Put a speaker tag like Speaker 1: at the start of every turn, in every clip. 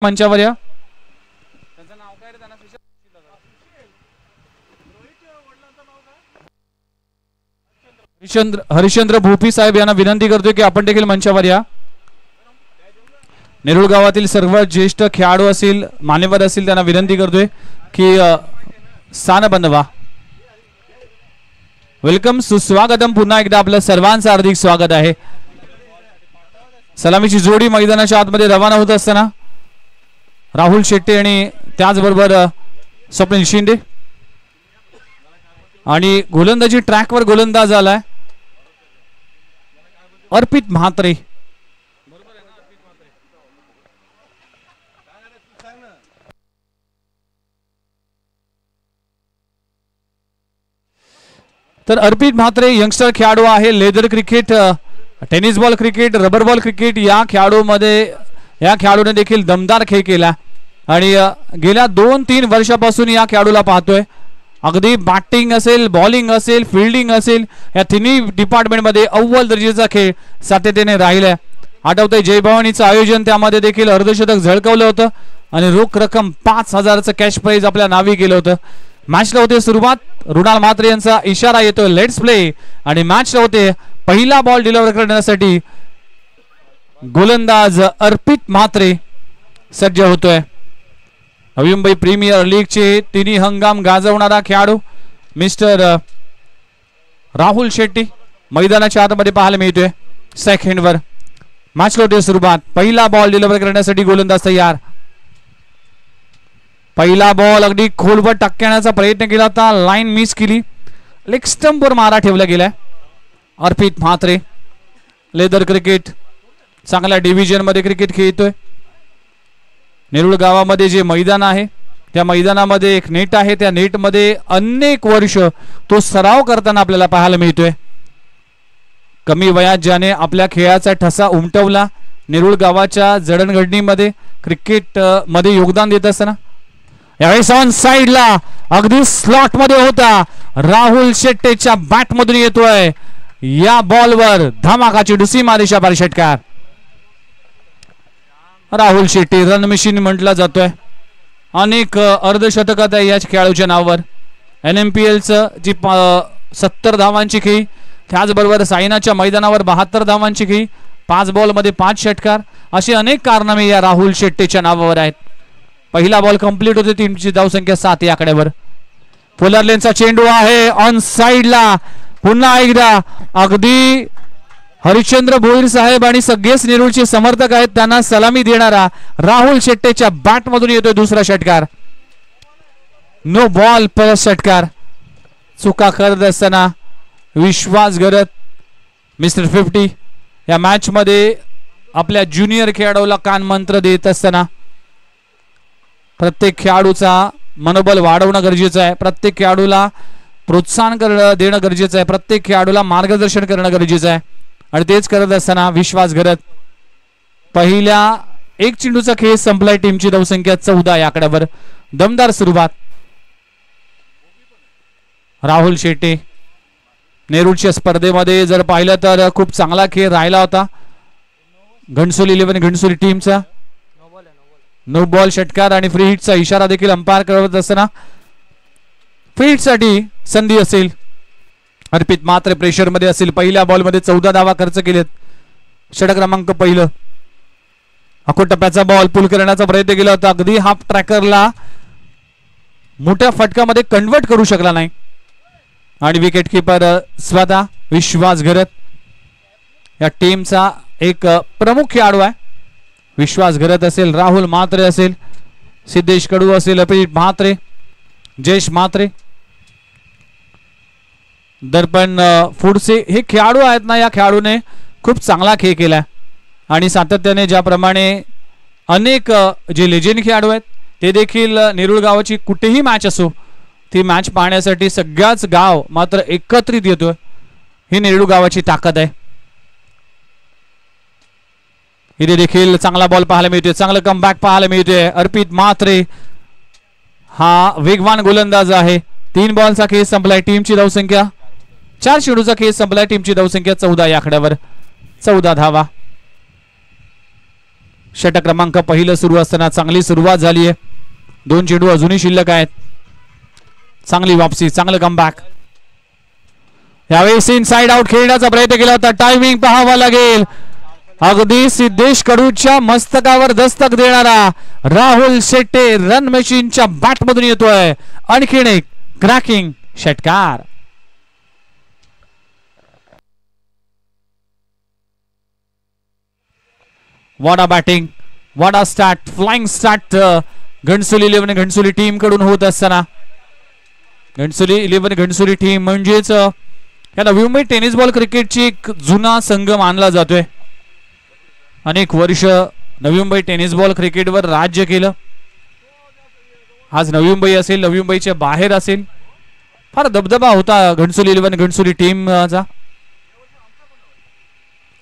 Speaker 1: मंचावर या. हरिश्चंद्र भोपी साहेब यांना विनंती करतोय की आपण देखील मंचावर या. नेरुळ गावातील सर्व ज्येष्ठ खेळाडू असतील, मान्यवर असतील, त्यांना विनंती करतोय की स्थान बनवा. वेलकम, सुस्वागतम. पुन्हा एकदा आपलं सर्वांचं हार्दिक स्वागत आहे. सलामीची जोडी मैदानाच्या आतमध्ये रवाना होत असताना राहुल शेट्टे आणि त्याचबरोबर स्वप्नील शिंदे आणि गोलंदाजी ट्रॅकवर गोलंदाज आलाय अर्पित म्हात्रे. तर अर्पित म्हात्रे यंगस्टर खेळाडू आहे. Leather cricket, tennis ball cricket, rubber ball cricket या खेळाडूने देखील दमदार खेळ केला आणि गेल्या 2-3 वर्षापासून या खेळाडूला पाहतोय. अगदी बॅटिंग असेल, बॉलिंग असेल, फिल्डिंग असेल, या तिन्ही डिपार्टमेंटमध्ये अव्वल दर्जाचा खेळ सातत्याने राहिलाय. आठवतंय जयभवानीचं आयोजन, त्यामध्ये देखील अर्धशतक झळकवलं होतं आणि रोख रक्कम 5000चं कॅश प्राइज आपल्या नावी गेलं होतं. मॅचला होते सुरुवात. रुणाल म्हात्रे यांचा इशारा येतोय लेट्स प्ले आणि मॅचला होते पहिला बॉल डिलिव्हर करण्यासाठी गोलंदाज अर्पित म्हात्रे सज्ज होतोय. नवी मुंबई प्रीमियर लीगचे तिन्ही हंगाम गाजवणारा खेळाडू मिस्टर राहुल शेट्टी मैदानाच्या आतमध्ये पाहायला मिळतोय. सेकंडवर मॅचला होते सुरुवात. पहिला बॉल डिलिव्हर करण्यासाठी गोलंदाज तयार. पहिला बॉल अगदी खोलवर टाकण्याचा प्रयत्न केला होता, लाईन मिस केली. लेग स्टंपवर मारा ठेवला गेलाय. अर्पित म्हात्रे लेदर क्रिकेट चांगल्या डिव्हिजन मध्ये क्रिकेट खेळतोय. नेरुळ गावामध्ये जे मैदान आहे त्या मैदानामध्ये एक नेट आहे. त्या नेटमध्ये अनेक वर्ष तो सराव करताना आपल्याला पाहायला मिळतोय. कमी वयात ज्याने आपल्या खेळाचा ठसा उमटवला, नेरुळ गावाच्या जडणघडणीमध्ये क्रिकेट मध्ये योगदान देत असताना यावेळेस ऑन साइडला अगदी स्लॉट मध्ये होता. राहुल शेट्टेच्या बॅट मधून येतोय. या बॉलवर धमाकाची डुसी मारेशा बार षटकार. राहुल शेट्टी रन मशीन म्हटला जातोय. अनेक अर्धशतकात आहे या खेळाडूच्या नावावर. NMPLचं जी 70 धावांची खेळी, त्याचबरोबर सायनाच्या मैदानावर 72 धावांची खेळी, 5 बॉलमध्ये 5 षटकार, असे अनेक कारनामे या राहुल शेट्टीच्या नावावर आहेत. पहिला बॉल कंप्लीट होते. टीमची धावसंख्या 7 या आकड्यावर. पोलर लेनचा चेंडू आहे ऑन साइडला. पुन्हा एकदा अगदी हरिश्चंद्र भोईर साहेब आणि सगळेच नेरुळचे समर्थक आहेत त्यांना सलामी देणारा राहुल शेट्टेच्या बॅट मधून येतोय दुसरा षटकार. नो बॉल प्लस षटकार. चुका करत असताना विश्वास गरत मिस्टर 50 या मॅच मध्ये आपल्या ज्युनियर खेळाडूला कान मंत्र देत असताना प्रत्येक खेळाडूचा मनोबल वाढवणं गरजेचं आहे. प्रत्येक खेळाडूला प्रोत्साहन देणं गरजेचं आहे. प्रत्येक खेळाडूला मार्गदर्शन करणं गरजेचं आहे आणि तेच करत असताना विश्वास गरत पहिल्या एक चेंडूचा खेळ संपलाय. टीमची धावसंख्या 14 या आकड्यावर. दमदार सुरुवात. राहुल शेट्टे नेरुळच्या स्पर्धेमध्ये जर पाहिलं तर खूप चांगला खेळ राहिला होता. घणसोली 11 घणसोली टीमचा नो बॉल षटकार आणि फ्री हिटचा इशारा देखील अंपायर करत असताना फ्री हिटसाठी संधी असेल. अर्पित मात्र प्रेशर मध्ये असेल. पहिल्या बॉल मध्ये 14 धावा खर्च केलेत. षटक क्रमांक पहिलं. अकोट टप्प्याचा बॉल पुल करण्याचा प्रयत्न केला होता. अगदी हाफ ट्रॅकरला मोठ्या फटकामध्ये कन्वर्ट करू शकला नाही आणि विकेट कीपर स्वतः विश्वास गरत या टीमचा एक प्रमुख खेळाडू आहे. विश्वास गरत असेल, राहुल म्हात्रे असेल, सिद्धेश कडू असेल, अर्पित म्हात्रे, जयेश म्हात्रे, दर्पण फुडसे हे खेळाडू आहेत ना. या खेळाडूने खूप चांगला खेळ केला आणि सातत्याने ज्याप्रमाणे अनेक जे लेजेंड खेळाडू आहेत ते देखील नेरुळ गावाची कुठेही मॅच असो ती मॅच पाहण्यासाठी सगळ्याच गाव मात्र एकत्रित येतोय. ही नेरुळ गावाची ताकद आहे. इथे देखील चांगला बॉल पाहायला मिळतोय. चांगलं कमबॅक पाहायला मिळतोय. अर्पित म्हात्रे हा वेगवान गोलंदाज आहे. 3 बॉलचा खेळ संपलाय. टीमची धावसंख्या 4 चेंडूचा खेळ संपलाय. टीमची धावसंख्या 14 या आकड्यावर. 14 धावा. षटक क्रमांक पहिलं सुरू असताना चांगली सुरुवात झाली आहे. 2 चेंडू अजूनही शिल्लक आहेत. चांगली वापसी, चांगलं कमबॅक. यावेळी इनसाइड आउट खेळण्याचा प्रयत्न केला होता. टायमिंग पाहावा लागेल. अगदी सिद्धेश कडूच्या मस्तकावर दस्तक देणारा राहुल शेट्टे रन मशीनच्या बॅट मधून येतोय. आणखीन एक क्रॅकिंग षटकार. What a batting, what a start, flying start Ghansoli 11 Ghansoli team कडून होत असताना घणसोली 11 घणसोली टीम म्हणजेच या नवी मुंबई टेनिस बॉल क्रिकेटची एक जुना संघ मानला जातोय. अनेक वर्ष नवी मुंबई टेनिस बॉल क्रिकेटवर राज्य केलं. आज नवी मुंबई असेल, नवी मुंबईच्या बाहेर असेल, फार दबदबा होता घणसोली 11 घणसोली टीमचा.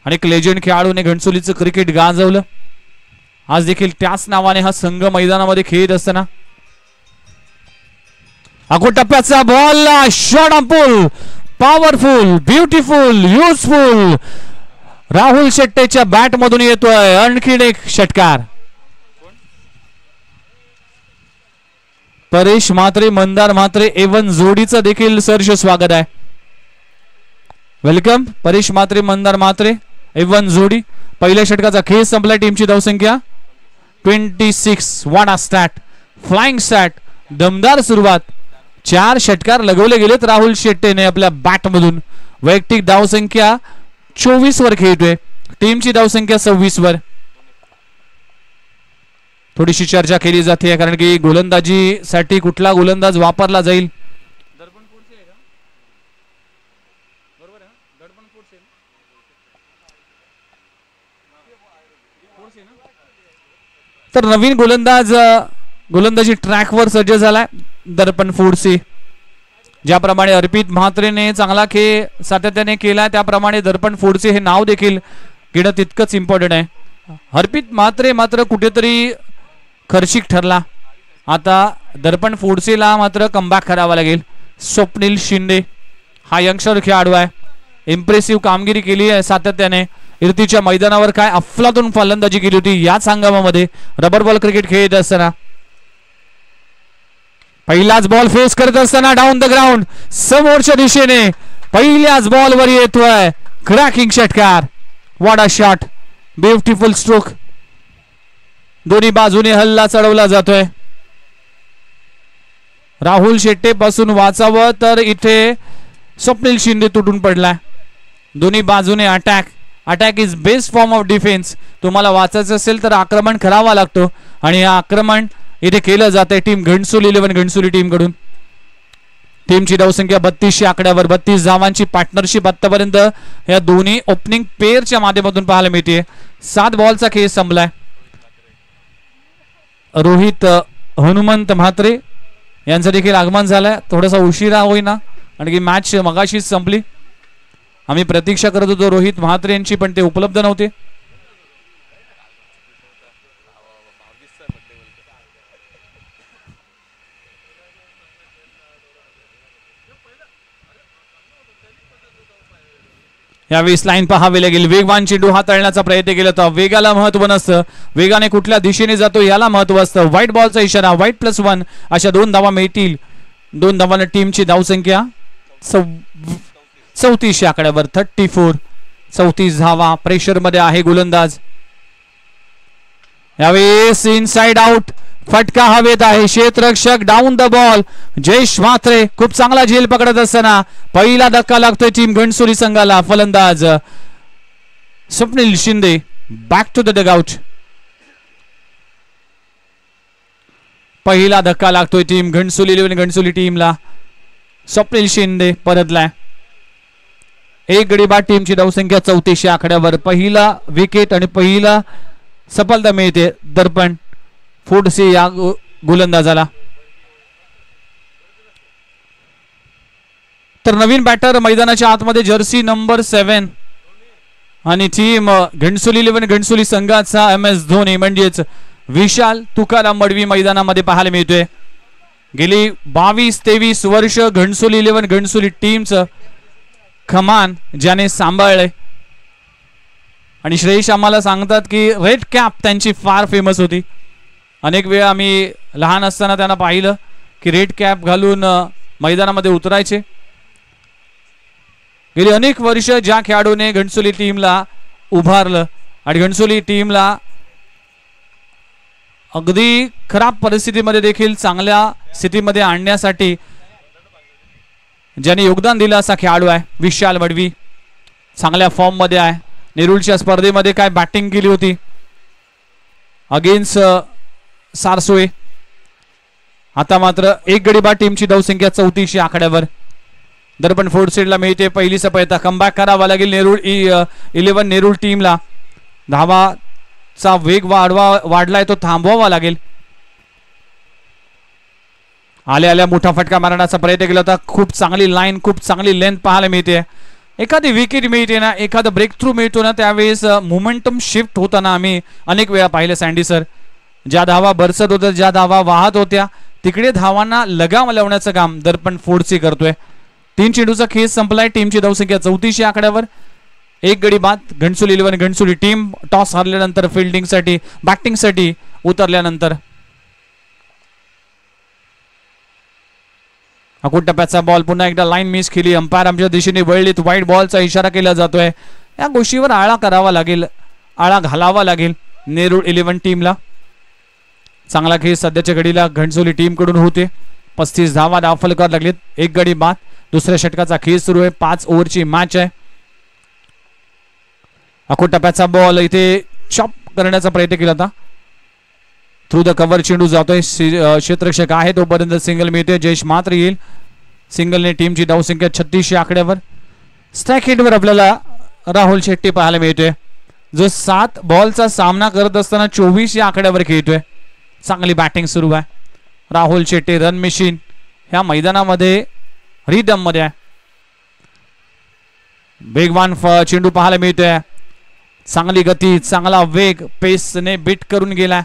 Speaker 1: अनेक लेजंड खेळाडूने घणसोलीचं क्रिकेट गाजवलं. आज देखील त्याच नावाने हा संघ मैदानामध्ये खेळत असताना अगो टप्प्याचा ball, shot on pull, powerful, beautiful, useful Rahul शेट्टेच्या बॅट मधून येतोय. आणखीन एक षटकार. परेश म्हात्रे, मंदार म्हात्रे एवन जोडीचं देखील सहर्ष स्वागत आहे. वेलकम परेश म्हात्रे, मंदार म्हात्रे एवन जोडी. पहिल्या षटकाचा खेळ संपला. टीमची धावसंख्या 26. What a start, flying start, दमदार सुरुवात. 4 षटकार लगवले गेलेत राहुल शेट्टेने आपल्या बॅट मधून. वैयक्तिक धावसंख्या 24 वर खेळतोय. टीमची धावसंख्या 26 वर. थोडीशी चर्चा केली जाते कारण की गोलंदाजीसाठी कुठला गोलंदाज वापरला जाईल. तर नवीन गोलंदाजी ट्रॅकवर सज्ज झालाय दर्पण फूडसी. ज्याप्रमाणे अर्पित म्हात्रेने चांगला खेळ सातत्याने केला त्याप्रमाणे दर्पण फूडसी हे नाव देखील घेणं तितकंच इम्पॉर्टंट आहे. अर्पित म्हात्रे मात्र कुठेतरी खर्चिक ठरला. आता दर्पण फूडसीला मात्र कमबॅक करावा लागेल. स्वप्नील शिंदे हा यंगस्टर खेळाडू आहे. इम्प्रेसिव्ह कामगिरी केली आहे सातत्याने. इर्तीच्या मैदानावर काय अफलातून फलंदाजी केली होती याच हंगामामध्ये रबर बॉल क्रिकेट खेळत असताना. पहिलाच बॉल फेस करत असताना डाऊन द ग्राउंड समोरच्या दिशेने पहिल्याच बॉलवर येतोय क्रॅकिंग षटकार. What a shot, beautiful stroke. दोन्ही बाजूने हल्ला चढवला जातोय. राहुल शेट्टे पासून वाचावं तर इथे स्वप्नील शिंदे तुटून पडलाय. दोन्ही बाजूने attack. Attack is best form of defence. तुम्हाला वाचायचं असेल तर आक्रमण करावा लागतो आणि हे आक्रमण इथे केलं जातंय टीम घणसोली 11 घणसोली टीम कडून. टीमची धावसंख्या 32 आकड्यावर. 32 धावांची पार्टनरशिप आतापर्यंत या दोन्ही ओपनिंग पेअरच्या माध्यमातून पाहायला मिळते. 7 बॉलचा खेळ संपलाय. रोहित हनुमंत म्हात्रे यांचं देखील आगमन झालंय. थोडासा उशिरा होईना कारण की मॅच मगाशीच संपली. आम्ही प्रतीक्षा करत होतो रोहित म्हात्रे यांची पण ते उपलब्ध नव्हते. यावेळी लाईन पाहावी लागेल. वेगवान चेंडू हाताळण्याचा प्रयत्न केला तर वेगाला महत्व नसतं. वेगाने कुठल्या दिशेने जातो याला महत्व असतं. व्हाईट बॉलचा इशारा. व्हाईट +1 अशा 2 धावा मिळतील. 2 धावांना टीमची धावसंख्या 34 आकड्यावर. 34. 34 धावा. प्रेशर मध्ये आहे गोलंदाज. यावेळी इनसाइड आउट. फटका हवेत आहे. क्षेत्ररक्षक down the ball. Jayesh Mhatre खूप चांगला झेल पकडत असताना पहिला धक्का लागतोय टीम घणसोली संघाला. फलंदाज Swapnil Shinde back to the dugout. पहिला धक्का लागतोय टीम घणसोली 11 घणसोली टीमला. स्वप्नील शिंदे परतलाय. एक गडी बाद. टीमची धावसंख्या 34 आकड्यावर. पहिला विकेट आणि पहिला सफलता मिळते दर्पण फूडसी या गोलंदाजाला. तर नवीन बॅटर मैदानाच्या आतमध्ये जर्सी नंबर 7 आणि टीम घणसोली 11 घणसोली संघाचा MS धोनी म्हणजेच विशाल तुकाराम मडवी मैदानामध्ये पाहायला मिळतोय. गेली 22-23 वर्ष घणसोली 11 घणसोली टीमचं कमान ज्याने सांभाळले आणि श्रेयश आम्हाला सांगतात की रेड कॅप त्यांची फार फेमस होती. अनेक वेळा आम्ही लहान असताना त्यांना पाहिलं की रेड कॅप घालून मैदानामध्ये उतरायचे. गेली अनेक वर्ष ज्या खेळाडूने घणसोली टीमला उभारलं आणि घणसोली टीमला अगदी खराब परिस्थितीमध्ये देखील चांगल्या स्थितीमध्ये आणण्यासाठी ज्याने योगदान दिलं असा खेळाडू आहे विशाल वडवी. चांगल्या फॉर्म मध्ये आहे. नेरूळच्या स्पर्धेमध्ये काय बॅटिंग केली होती अगेन्स्ट सारसोळे. आता मात्र एक गडी बाद टीमची धावसंख्या 34 आकड्यावर. दर्पण फोर्थ सीडला मिळते पहिली सफलता. कमबॅक करावा लागेल नेरूळ 11 नेरूळ टीमला. धावाचा वेग वाढलाय तो थांबवावा लागेल. आल्या मोठा फटका मारण्याचा प्रयत्न केला होता. खूप चांगली लाईन खूप चांगली लेंथ पाहायला मिळते. एखादी विकेट मिळते ना एखादा ब्रेक थ्रू मिळतो ना त्यावेळेस मोमेंटम शिफ्ट होताना आम्ही अनेक वेळा पाहिलं. सँडी सर ज्या धावा बरसत होत्या ज्या धावा वाहत होत्या तिकडे धावांना लगाम लावण्याचं काम दर्पण फोर्सची करतोय. 3 चेंडूचा खेळ संपलाय. टीमची धावसंख्या 34 आकड्यावर. एक गडी बाद. घणसोली 11 घणसोली टीम टॉस हरल्यानंतर फिल्डिंगसाठी बॅटिंगसाठी उतरल्यानंतर अकुट टप्प्याचा बॉल पुन्हा एकदा लाईन मिस केली. अंपायर आमच्या दिशेने वळलीत. वाईट बॉलचा इशारा केला जातोय. या गोष्टीवर आळा करावा लागेल आळा घालावा लागेल नेरूळ 11 टीमला. चांगला खेळ सध्याच्या घडीला घणसोली टीम कडून होते. 35 धावा फलकावर लागलेत. एक गडी बाद. दुसऱ्या षटकाचा खेळ सुरू आहे. 5 ओव्हरची मॅच आहे. अकुट टप्प्याचा बॉल इथे चॉप करण्याचा प्रयत्न केला होता. थ्रू द कव्हर चेंडू जातोय. क्षेत्ररक्षक आहे तोपर्यंत सिंगल मिळते. जयेश मात्र येईल. सिंगलने टीमची धावसंख्या 36 आकड्यावर. स्ट्राईक रेटवर आपल्याला राहुल शेट्टी पाहायला मिळतोय जो 7 बॉलचा सामना करत असताना 24 या आकड्यावर खेळतोय. चांगली बॅटिंग सुरू आहे. राहुल शेट्टी रन मशीन ह्या मैदानामध्ये रिदम मध्ये आहे. वेगवान चेंडू पाहायला मिळतोय. चांगली गती चांगला वेग पेसने बीट करून गेला.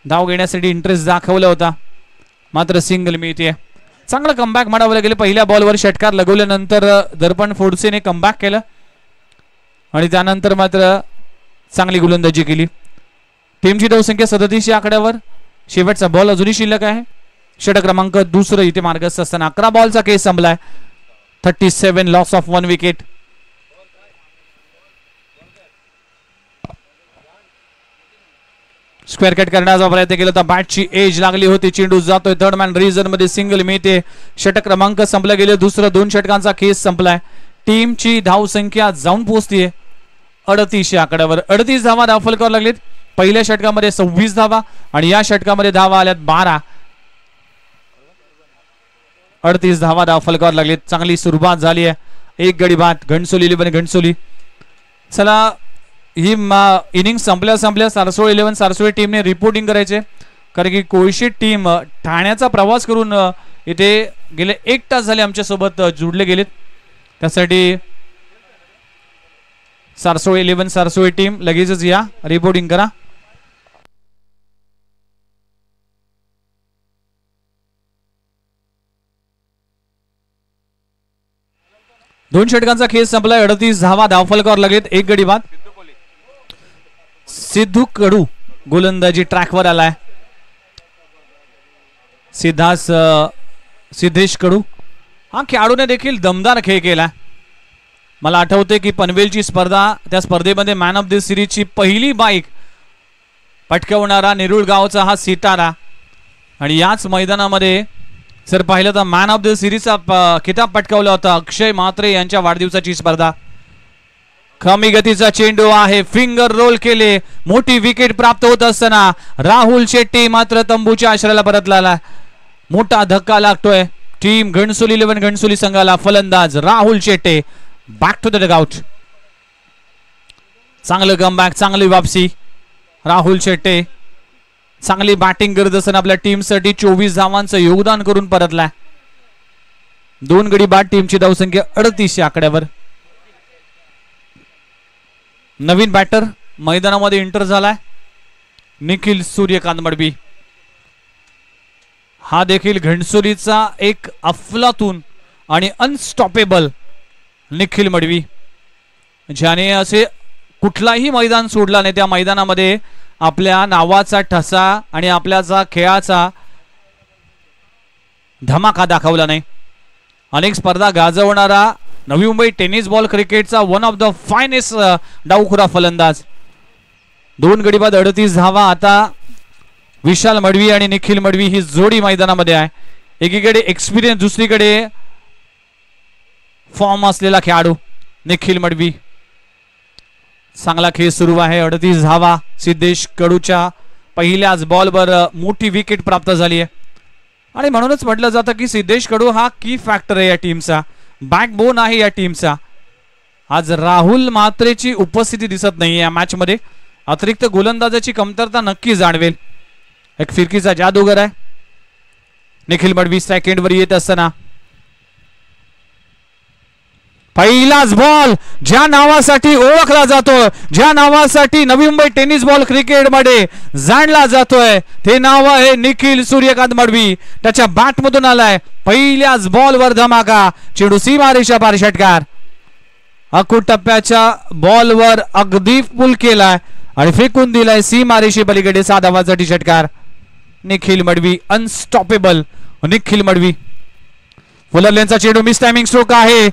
Speaker 1: धाव घेण्यासाठी इंटरेस्ट दाखवला होता मात्र सिंगल मिळते. चांगलं कमबॅक म्हणावं लागेल. पहिल्या बॉलवर षटकार लगवल्यानंतर दर्पण फोर्सेने कमबॅक केलं आणि त्यानंतर मात्र चांगली गोलंदाजी केली. टीमची धावसंख्या 37 आकड्यावर. शेवटचा बॉल अजूनही शिल्लक आहे. षटक क्रमांक 2 इथे मार्गस्थ असताना 11 बॉलचा केस संपलाय. 37 loss of 1 wicket. Square cut करण्याचा प्रयत्न केला होता. बॅटची एज लागली होती. चेंडू जातोय थर्ड मॅन रिजन मध्ये सिंगल मिळते. षटक क्रमांक संपला गेले. दुसरं 2 षटकांचा केस संपलाय. टीमची धावसंख्या जाऊन पोहोचतीये 38 आकड्यावर. 38 धावा फलकावर लागलीत. पहिल्या षटकामध्ये 26 धावा आणि या षटकामध्ये धावा आल्यात 12. 38 धावा फलकावर लागलीत. चांगली सुरुवात झाली आहे. एक गडी बाद. घणसोली 11 घणसोली. चला ही इनिंग संपल्या सारसोळे 11 सारसोळे टीमने रिपोर्टिंग करायचे कारण की कोळशी टीम ठाण्याचा प्रवास करून इथे गेले 1 तास झाले आमच्या सोबत जुडले गेलेत. त्यासाठी सारसोळे 11 सारसोळे टीम लगेचच या रिपोर्टिंग करा. दोन षटकांचा खेळ संपलाय. 38 धावा धावफलकावर लागलेत. एक गडी बाद. सिद्धू कडू गोलंदाजी ट्रॅकवर आलाय. सिद्धेश कडू हा खेळाडूने देखील दमदार खेळ केला. मला आठवते की पनवेलची स्पर्धा त्या स्पर्धेमध्ये मॅन ऑफ द सिरीजची पहिली बाईक पटकवणारा नेरूळ गावचा हा सितारा आणि याच मैदानामध्ये जर पाहिलं तर मॅन ऑफ द सिरीजचा किताब पटकावला होता अक्षय म्हात्रे यांच्या वाढदिवसाची स्पर्धा. कमी गतीचा चेंडू आहे. फिंगर रोल केले. मोठी विकेट प्राप्त होत असताना राहुल शेट्टी मात्र तंबूच्या आश्रयाला परतला. मोठा धक्का लागतोय. टीम घणसोली 11 घणसोली संघाला. फलंदाज Rahul Shetty back to the dugout. चांगलं कमबॅक चांगली वापसी. राहुल शेट्टी चांगली बॅटिंग करत असताना आपल्या टीमसाठी 24 धावांचं योगदान करून परतलाय. 2 गडी बाद. टीमची धावसंख्या 38 आकड्यावर. नवीन बॅटर मैदानामध्ये एंटर झालाय निखिल सूर्यकांत मडवी. हा देखील घणसोलीचा एक अफलातून आणि अनस्टॉपेबल निखिल मडवी ज्याने असे कुठलाही मैदान सोडला नाही, त्या मैदानामध्ये आपल्या नावाचा ठसा आणि आपल्याचा खेळाचा धमाका दाखवला नाही. अनेक स्पर्धा गाजवणारा नवी मुंबई टेनिस बॉल क्रिकेटचा वन ऑफ द फायनेस्ट डावखुरा फलंदाज. 2 गडी बाद 38 धावा. आता विशाल मडवी आणि निखिल मडवी ही जोडी मैदानामध्ये आहे. एकीकडे एक्सपिरियन्स, दुसरीकडे फॉर्म असलेला खेळाडू निखिल मडवी. चांगला खेळ सुरू आहे. 38 धावा. सिद्धेश कडूच्या पहिल्याच बॉलवर मोठी विकेट प्राप्त झाली आहे आणि म्हणूनच म्हटलं जातं की सिद्धेश कडू हा की फॅक्टर आहे या टीमचा, बॅकबोन आहे या टीमचा. आज राहुल म्हात्रेची उपस्थिती दिसत नाही या मॅच मध्ये. अतिरिक्त गोलंदाजाची कमतरता नक्की जाणवेल. एक फिरकीचा जादूगर आहे निखिल मडवी. सेकंड वर येत असताना पहिलाच बॉल, ज्या नावासाठी ओळखला जातो, ज्या नावासाठी Navi Mumbai tennis ball cricket मध्ये जाणला जातोय, ते नाव आहे निखिल सूर्यकांत मडवी. त्याच्या बॅट मधून आलाय पहिल्याच बॉलवर धमाका. चेंडू सीमारेषा पार षटकार. अकूट टप्प्याच्या बॉलवर अगदी फुल केलाय आणि फेकून दिलाय सीमारेषे पलीकडे. 7 धावांसाठी षटकार. निखिल मडवी अनस्टॉपेबल. निखिल मडवी. फुलरलेनचा चेंडू मिस टायमिंग स्ट्रोक आहे.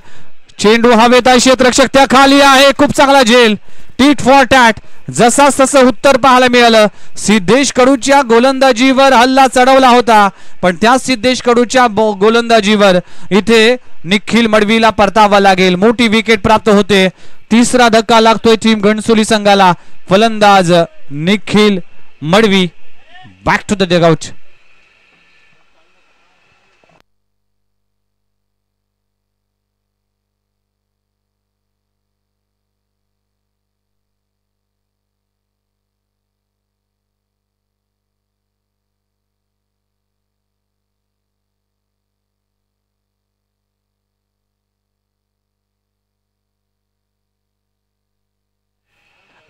Speaker 1: चेंडू हवेत आहे, क्षेत्ररक्षक त्या खाली आहे. खूप चांगला झेल. Tit for tat. जसाच तसं उत्तर पाहायला मिळालं. सिद्धेश कडूच्या गोलंदाजीवर हल्ला चढवला होता, पण त्या सिद्धेश कडूच्या गोलंदाजीवर इथे निखिल मडवीला परतावा लागेल. मोठी विकेट प्राप्त होते. तिसरा धक्का लागतोय टीम घणसोली संघाला. फलंदाज Nikhil Madvi back to the dugout.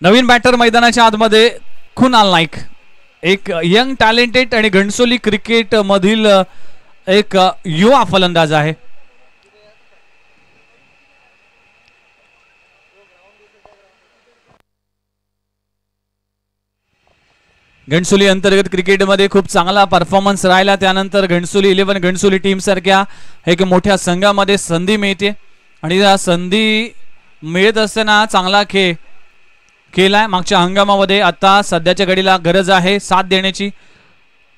Speaker 1: नवीन बॅटर मैदानाच्या आतमध्ये कुणाल नाईक, एक यंग टॅलेंटेड आणि घणसोली क्रिकेट मधील एक युवा फलंदाज आहे. घणसोली अंतर्गत क्रिकेटमध्ये खूप चांगला परफॉर्मन्स राहिला. त्यानंतर घणसोली 11 घणसोली टीम सारख्या एक मोठ्या संघामध्ये संधी मिळते आणि या संधी मिळत असताना चांगला खेळ केलाय मागच्या हंगामामध्ये. आता सध्याच्या घडीला गरज आहे साथ देण्याची.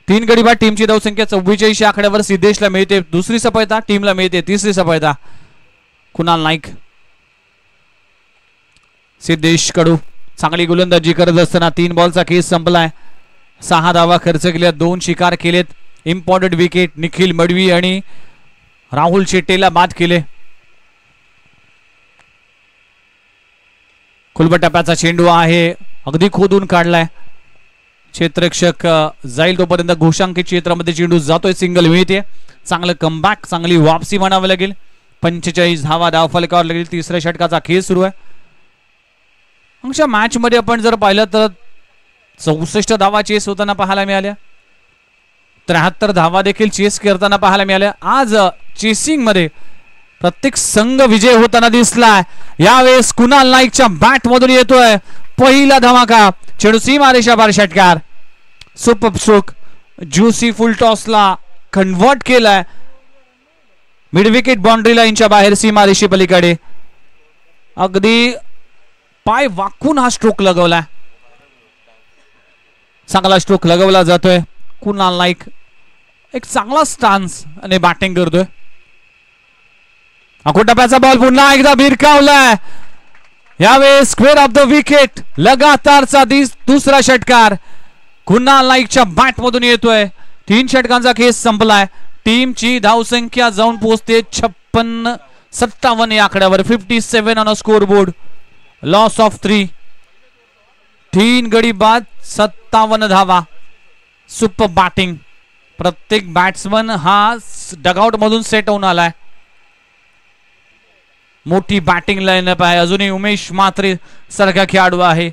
Speaker 1: 3 गडी बाद. टीमची धावसंख्या 44 आकड्यावर. सिद्धेशला मिळते दुसरी सफलता, टीमला मिळते तिसरी सफलता. कुणाल नाईक. सिद्धेश कडू चांगली गोलंदाजी करत असताना 3 बॉलचा खेळ संपलाय. 6 धावा खर्च केल्या, 2 शिकार केलेत. Important wicket. निखिल मडवी आणि राहुल शेट्टीला बाद केले. खुलबटप्प्याचा चेंडू आहे, अगदी खोदून काढलाय. क्षेत्ररक्षक जाईल तोपर्यंत घोषांकित क्षेत्रामध्ये चेंडू जातोय. सिंगल मिळते. चांगलं कमबॅक, चांगली वापसी म्हणावं लागेल. 45 धावा धाव फलकावर लागेल. तिसऱ्या षटकाचा खेळ सुरू आहे. मागच्या मॅच मध्ये आपण जर पाहिलं तर 64 धावा चेस होताना पाहायला मिळाल्या. 73 धावा देखील चेस करताना पाहायला मिळाल्या. आज चेसिंग मध्ये प्रत्येक संघ विजय होताना दिसलाय. यावेळेस कुणाल नाईकच्या बॅट मधून येतोय पहिला धमाका. चेंडू सीमारेषा पार षटकार. Super stroke. ज्युसी फुल टॉसला कन्वर्ट केलाय. मिड विकेट बाउंड्री लाईनच्या बाहेर सीमारेषे पलीकडे. अगदी पाय वाकून हा स्ट्रोक लगवलाय. चांगला स्ट्रोक लगवला जातोय. कुणाल नाईक एक चांगला स्टान्स आणि बॅटिंग करतोय. अकोटप्प्याचा बॉल पुन्हा एकदा भिरकावलाय. यावेळेस स्क्वेअर ऑफ द विकेट. लगातारचा दुसरा षटकार कुणाल नाईकच्या बॅट मधून येतोय. 3 षटकांचा खेळ संपलाय. टीमची धावसंख्या जाऊन पोहोचते 56-57 या आकड्यावर. 57 on a score board. Loss of 3. 3 गडी बाद 57 धावा. Super batting. प्रत्येक बॅट्समन हा डगआउट मधून सेट होऊन आलाय. मोठी बॅटिंग लाईनअप आहे. अजूनही उमेश म्हात्रे सारखा खेळाडू आहे.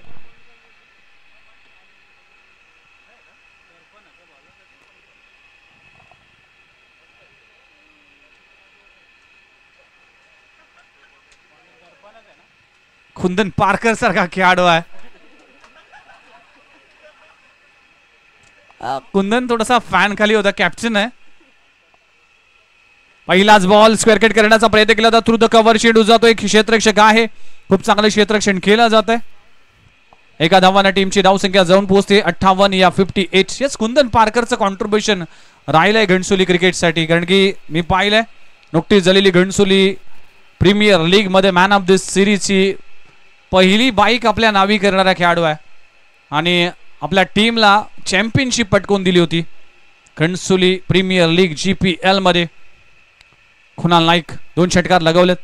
Speaker 1: कुंदन पारकर सारखा खेळाडू आहे. कुंदन थोडासा फॅन खाली होता, कॅप्टन आहे. पहिलाच बॉल स्क्वेअर कट करण्याचा प्रयत्न केला होता, थ्रू द कव्हर चेंडू जातोय. क्षेत्ररक्षक आहे, खूप चांगलं क्षेत्ररक्षण केलं जात आहे. एका धावाने टीमची धावसंख्या जाऊन पोहोचते 58 या 58. यस, कुंदन पारकरचं कॉन्ट्रीब्युशन राहिलंय घणसोली क्रिकेटसाठी, कारण की मी पाहिलंय नुकतीच झालेली घणसोली प्रीमियर लीग मध्ये मॅन ऑफ दिस सिरीजची पहिली बाईक आपल्या नावी करणारा खेळाडू आहे आणि आपल्या टीमला चॅम्पियनशिप पटकवून दिली होती घणसोली प्रीमियर लीग GPL मध्ये. कुणाल नाईक 2 षटकार लगवलेत.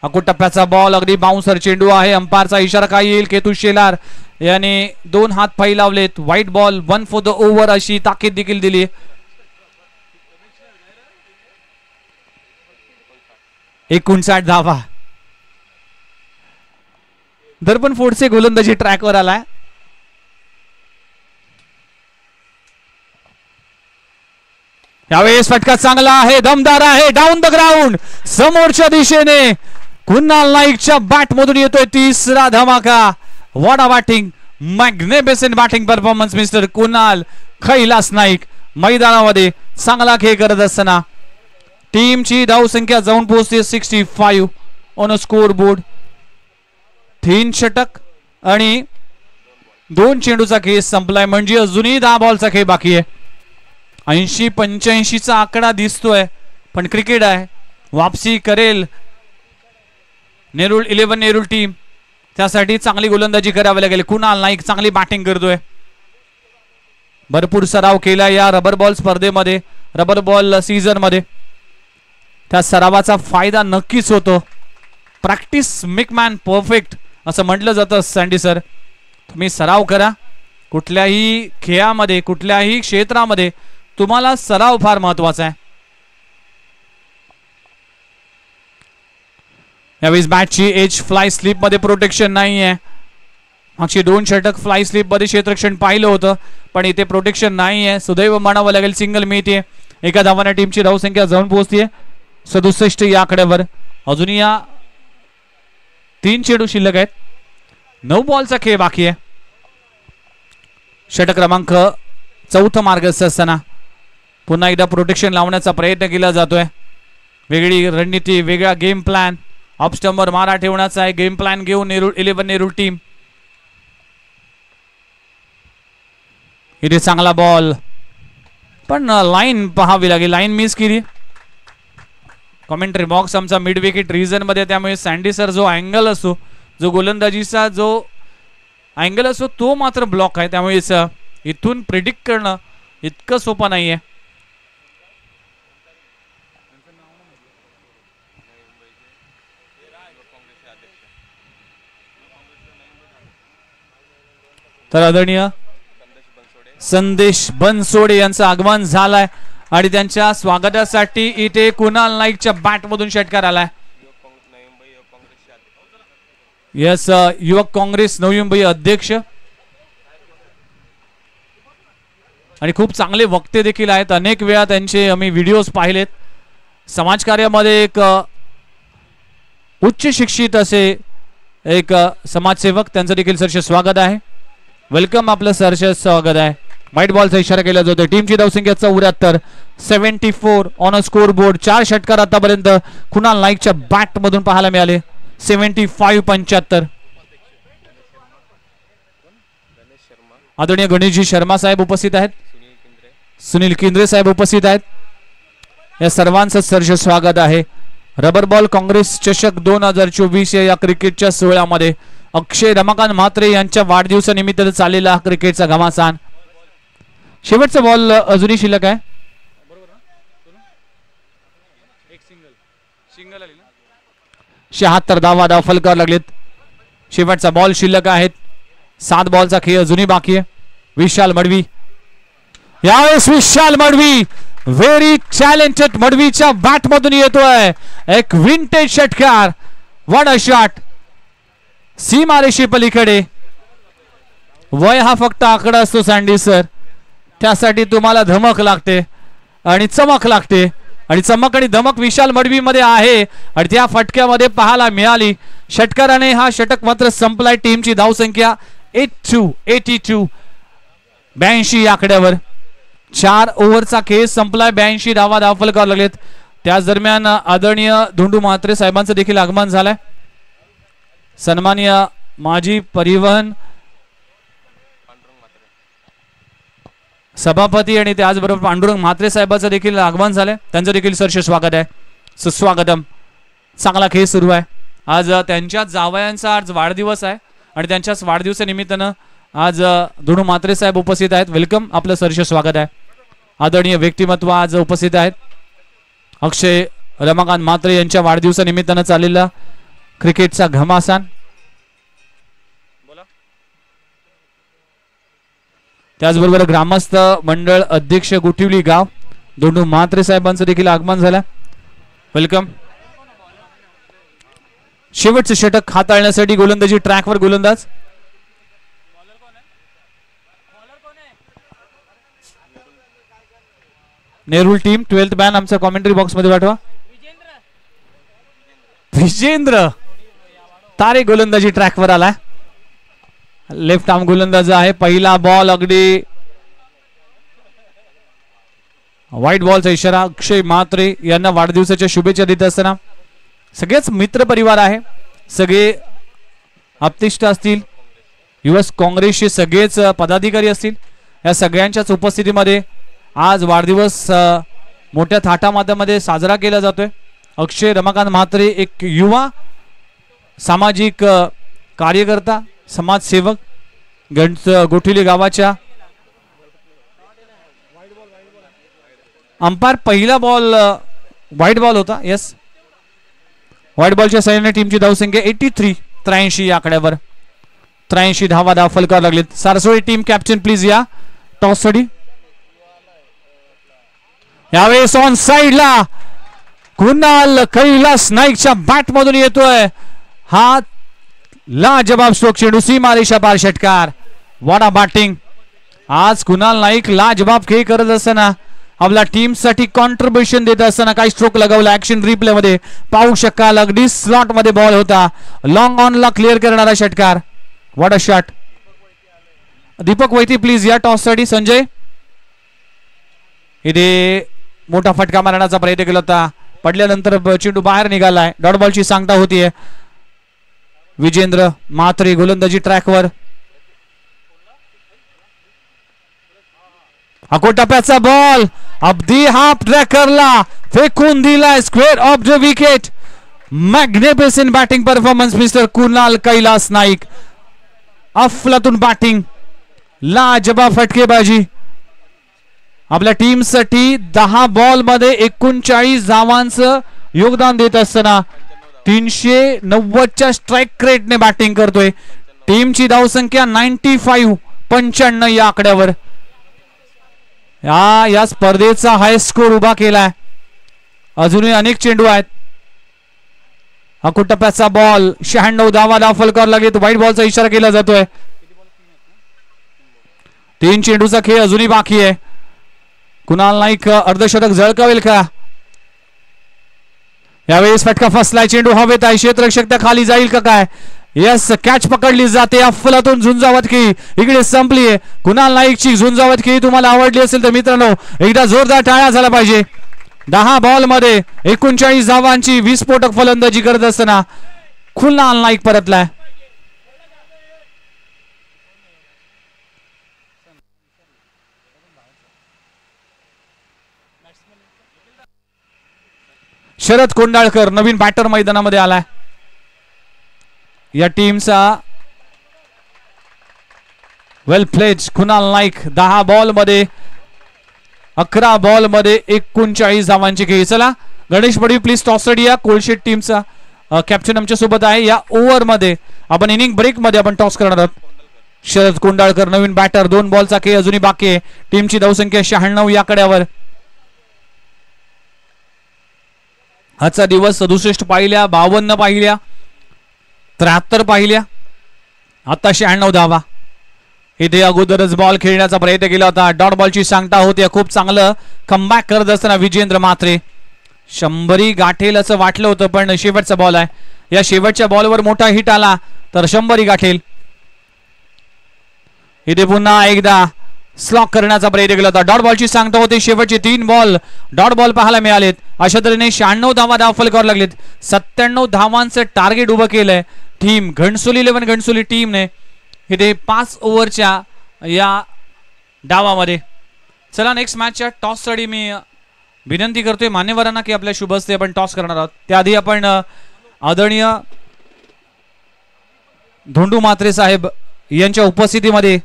Speaker 1: अकूट टप्प्याचा बॉल, अगदी बाउन्सर चेंडू आहे. अंपायरचा इशारा काय येईल? केतू शेलार याने 2 हात पायी लावलेत. White ball, 1 for the over अशी ताकीद देखील दिली. 59 धावा. दर्पण फोर्डचे गोलंदाजी ट्रॅकवर आलाय. यावेळेस फटका चांगला आहे, दमदार आहे. डाऊन द ग्राउंड समोरच्या दिशेने कुणाल नाईकच्या बॅट मधून येतोय तिसरा धमाका. What a batting, magnificent batting performance mister Kunal Kailas Naik. मैदानामध्ये चांगला खेळ करत असताना टीमची धावसंख्या जाऊन पोहोचते 65 ऑन अ स्कोर बोर्ड. 3 षटक आणि 2 चेंडूचा खेळ संपलाय, म्हणजे अजूनही 10 बॉलचा खेळ बाकी आहे. 80-85 चा आकडा दिसतोय, पण क्रिकेट आहे, वापसी करेल नेरूळ 11 नेरूळ टीम. त्यासाठी चांगली गोलंदाजी करावी लागेल. कुणाल नाईक चांगली बॅटिंग करतोय. भरपूर सराव केला या रबर बॉल स्पर्धेमध्ये, रबर बॉल सीझन मध्ये. त्या सरावाचा फायदा नक्कीच होतो. प्रॅक्टिस मेक मॅन परफेक्ट असं म्हटलं जातं सँडी सर. तुम्ही सराव करा कुठल्याही खेळामध्ये, कुठल्याही क्षेत्रामध्ये तुम्हाला सराव फार महत्वाचा आहे. यावेळेस बॅटची एज फ्लाय स्लिप मध्ये प्रोटेक्शन नाही आहे. मागची 2 षटक फ्लाय स्लिप मध्ये क्षेत्ररक्षण पाहिलं होतं, पण इथे प्रोटेक्शन नाही आहे. सुदैव म्हणावं लागेल, सिंगल मिळते. एका धावाने टीमची धावसंख्या जाऊन पोहोचते 67 या आकड्यावर. अजून या 3 चेंडू शिल्लक आहेत. 9 बॉलचा खेळ बाकी आहे. षटक क्रमांक 4 मार्गस्थ असताना पुन्हा एकदा प्रोटेक्शन लावण्याचा प्रयत्न केला जातोय. वेगळी रणनीती, वेगळा गेम प्लॅन, ऑफ स्टंपवर मारा ठेवण्याचा आहे गेम प्लॅन घेऊन नेरूळ 11 नेरूळ टीम. इथे चांगला बॉल, पण लाईन पाहावी लागेल, लाईन मिस केली. कॉमेंट्री बॉक्स आमचा मिड विकेट रिजन मध्ये, त्यामुळे सँडी सर जो अँगल असतो, जो गोलंदाजीचा जो अँगल असतो तो मात्र ब्लॉक आहे. त्यामुळे इथून प्रिडिक्ट करणं इतकं सोपं नाहीये. तर आदरणीय संदेश बनसोडे यांचं आगमन झालंय आणि त्यांच्या स्वागतासाठी इथे कुणाल नाईकच्या बॅट मधून षटकार आलाय. यस, युवक काँग्रेस नवी मुंबई अध्यक्ष आणि खूप चांगले वक्ते देखील आहेत. अनेक वेळा त्यांचे आम्ही व्हिडिओज पाहिलेत. समाजकार्यामध्ये एक उच्च शिक्षित असे एक समाजसेवक, त्यांचं देखील सरसे स्वागत आहे. वेलकम, आपलं सरसे स्वागत आहे. व्हाईट बॉलचा इशारा केला जातो. टीमची धावसंख्या 74, 74 ऑन अ स्कोर बोर्ड. 4 षटकार आतापर्यंत कुणाल नाईकच्या बॅट मधून पाहायला मिळाले. 75-75. आदरणीय गणेशजी शर्मा साहेब उपस्थित आहेत, सुनील केंद्रे साहेब उपस्थित आहेत. या सर्वांचं सरसे स्वागत आहे. रबर बॉल काँग्रेस चषक 2024 या क्रिकेटच्या सोहळ्यामध्ये अक्षय रमाकांत म्हात्रे यांच्या वाढदिवसानिमित्त चाललेला क्रिकेटचा घमासान. शेवटचा बॉल अजूनही शिल्लक आहे. 76 धावा फलकावर लागलेत. शेवटचा बॉल शिल्लक आहेत. 7 बॉलचा खेळ अजूनही बाकी आहे. विशाल मडवी, यावेळेस विशाल मडवी, व्हेरी टॅलेंटेड मडवीच्या बॅट मधून येतोय एक विंटेज षटकार. What a shot. सीमारेषे पलीकडे. वय हा फक्त आकडा असतो सँडी सर, त्यासाठी तुम्हाला धमक लागते आणि चमक लागते. आणि चमक आणि धमक विशाल मडवी मध्ये आहे आणि त्या फटक्यामध्ये पाहायला मिळाली. षटकाराने हा षटक मात्र संपलाय. टीमची धावसंख्या 82 82 या आकड्यावर. 4 ओव्हरचा खेळ संपलाय. 82 धावा धावफलकावर लागलेत. त्याच दरम्यान आदरणीय धोंडू म्हात्रे साहेबांचं देखील आगमन झालंय. सन्माननीय माजी परिवहन सभापती आणि त्याचबरोबर पांडुरंग म्हात्रे साहेबांचं देखील आगमन झालंय. त्यांचं देखील सरसे स्वागत आहे. सुस्वागतम. चांगला खेळ सुरू आहे. आज त्यांच्या जावयांचा आज वाढदिवस आहे आणि त्यांच्याच वाढदिवसानिमित्तानं आज धोंडू म्हात्रे साहेब उपस्थित आहेत. वेलकम. आपलं सरसे स्वागत आहे. आदरणीय व्यक्तिमत्व आज उपस्थित आहेत. अक्षय रमाकांत म्हात्रे यांच्या वाढदिवसानिमित्तानं चाललेला क्रिकेटचा घमासान. त्याचबरोबर ग्रामस्थ मंडळ अध्यक्ष गोठिवली गाव धोंडू म्हात्रे साहेबांचं देखील आगमन झालं. वेलकम. शेवटचे षटक हाताळण्यासाठी गोलंदाजी ट्रॅकवर गोलंदाज नेरुल टीम 12th मॅन आमच्या कॉमेंट्री बॉक्स मध्ये पाठवा. विजेंद्र तारे गोलंदाजी ट्रॅकवर आलाय. लेफ्ट आर्म गोलंदाज आहे. पहिला बॉल अगदी व्हाईट बॉलचा इशारा. अक्षय म्हात्रे यांना वाढदिवसाच्या शुभेच्छा देत असताना सगळेच मित्र परिवार आहे. सगळे आप्तेष्ट असतील. युएस काँग्रेसचे सगळेच पदाधिकारी असतील. या सगळ्यांच्याच उपस्थितीमध्ये आज वाढदिवस मोठ्या थाटामाटामध्ये साजरा केला जातोय. अक्षय रमाकांत म्हात्रे एक युवा सामाजिक कार्यकर्ता समाजसेवक गोठिवली गावाच्या. अंपायर पहिला बॉल व्हाईट बॉल होता. यस, व्हाईट बॉलच्या सहाय्याने टीमची धावसंख्या 83 या आकड्यावर. 83 धावा धावफलकावर लागलेत. सारसोळी टीम कॅप्टन प्लीज या टॉस साठी. यावेळेस ऑन साइडला कुणाल कैलास नाईकच्या बॅट मधून येतोय हा लाजबाब स्ट्रोक. चेंडू सीमा रेषा पार षटकार. What a batting. आज कुणाल नाईक लाजबाब खेळ करत असताना आपल्या टीम साठी कॉन्ट्रीब्युशन देत असताना काही स्ट्रोक लगावला. ऍक्शन रिप्ले मध्ये पाहू शकाल. अगदी स्लॉट मध्ये बॉल होता. लॉंग ऑन ला क्लिअर करणारा षटकार. What a shot. Deepak Vaiti please या टॉस साठी. संजय इथे मोठा फटका मारण्याचा प्रयत्न केला होता. पडल्यानंतर चेंडू बाहेर निघालाय. डॉट बॉलची सांगता होतीये. विजेंद्र म्हात्रे गोलंदाजी ट्रॅकवर. टप्प्याचा बॉल अगदी हाफ ट्रॅकरला फेकून दिलाय. Square of the wicket. Magnificent batting performance mister Kunal Kailas Naik. अफलातून बॅटिंग. लाजबाब फटकेबाजी. आपल्या टीम साठी 10 बॉल मध्ये 39 धावांचं योगदान देत असताना 390च्या स्ट्राईक रेटने बॅटिंग करतोय. टीमची धावसंख्या 95 या आकड्यावर. या स्पर्धेचा हाय स्कोर उभा केलाय. अजूनही अनेक चेंडू आहेत. टप्प्याचा बॉल 96 धावा धावफलकावर लागेल. व्हाईट बॉलचा इशारा केला जातोय. 3 चेंडूचा खेळ अजूनही बाकी आहे. कुणाल नाईक अर्धशतक झळकावेल का. यावेळेस फटका फसलाय. चेंडू हवेत आहे. क्षेत्ररक्षक त्या खाली जाईल का काय. यस, कॅच पकडली जाते. अफलातून झुंजावत खेळी इकडे संपलीये. कुणाल नाईकची झुंजावत खेळी तुम्हाला आवडली असेल तर मित्रांनो एकदा जोरदार टाळ्या झाला पाहिजे. 10 बॉल मध्ये 39 धावांची विस्फोटक फलंदाजी करत असताना कुणाल नाईक परतलाय. शरद कोंडाळकर नवीन बॅटर मैदानामध्ये आलाय. या टीमचा वेल प्लेज कुणाल नाईक. 10 बॉल मध्ये 11 बॉल मध्ये 39 धावांची खेळी. चला गणेश बडी प्लीज टॉस रेडी या. कोलशेट टीमचा कॅप्टन आमच्या सोबत आहे. या ओव्हर मध्ये आपण इनिंग ब्रेक मध्ये आपण टॉस करणार आहोत. शरद कोंडाळकर नवीन बॅटर. 2 बॉलचा खेळ अजूनही बाकी आहे. टीमची धावसंख्या 96 या कड्यावर. आजचा दिवस 67 पाहिल्या, 52 पाहिल्या, 73 पाहिल्या, आता 96 धावा. इथे अगोदरच बॉल खेळण्याचा प्रयत्न केला होता. डॉट बॉलची सांगता होती. खूप चांगलं कमबॅक करत असताना विजेंद्र म्हात्रे 100 गाठेल असं वाटलं होतं, पण शेवटचा बॉल आहे. या शेवटच्या बॉलवर मोठा हिट आला तर 100 गाठेल. इथे पुन्हा एकदा स्लॉक करण्याचा प्रयत्न केला होता. डॉट बॉलची सांगता होते. शेवटचे 3 बॉल डॉट बॉल पाहायला मिळालेत. अशा तऱ्हेने 96 धावा दाखल करावं लागलेत. 97 धावांचं टार्गेट उभं केलंय टीम घणसोली 11 घणसोली टीमने इथे 5 ओव्हरच्या या डावामध्ये. चला नेक्स्ट मॅचच्या टॉससाठी मी विनंती करतोय मान्यवरांना की आपल्या शुभ हस्ते आपण टॉस करणार आहोत. त्याआधी आपण आदरणीय धोंडू म्हात्रे साहेब यांच्या उपस्थितीमध्ये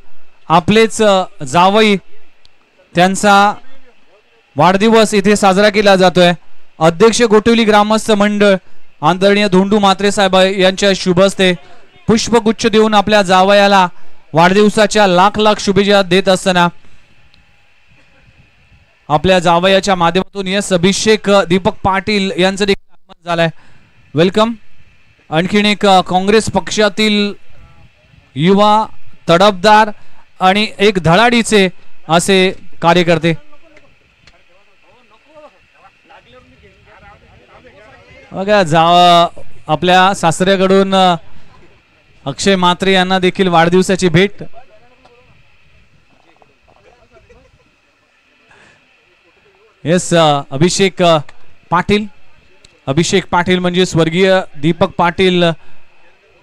Speaker 1: आपलेच जावई त्यांचा वाढदिवस इथे साजरा केला जातोय. अध्यक्ष गोटिवली ग्रामस्थ मंडळ आदरणीय धोंडू म्हात्रे साहेब यांच्या शुभ हस्ते पुष्पगुच्छ देऊन आपल्या जावयाला वाढदिवसाच्या लाख लाख शुभेच्छा देत असताना आपल्या जावयाच्या माध्यमातून यस अभिषेक दीपक पाटील यांचं देखील आगमन झालंय. वेलकम. आणखीन एक काँग्रेस पक्षातील युवा तडफदार आणि एक धडाडीचे असे कार्यकर्ते. बघा आपल्या सासऱ्याकडून अक्षय म्हात्रे यांना देखील वाढदिवसाची भेट. येस अभिषेक पाटील. अभिषेक पाटील म्हणजे स्वर्गीय दीपक पाटील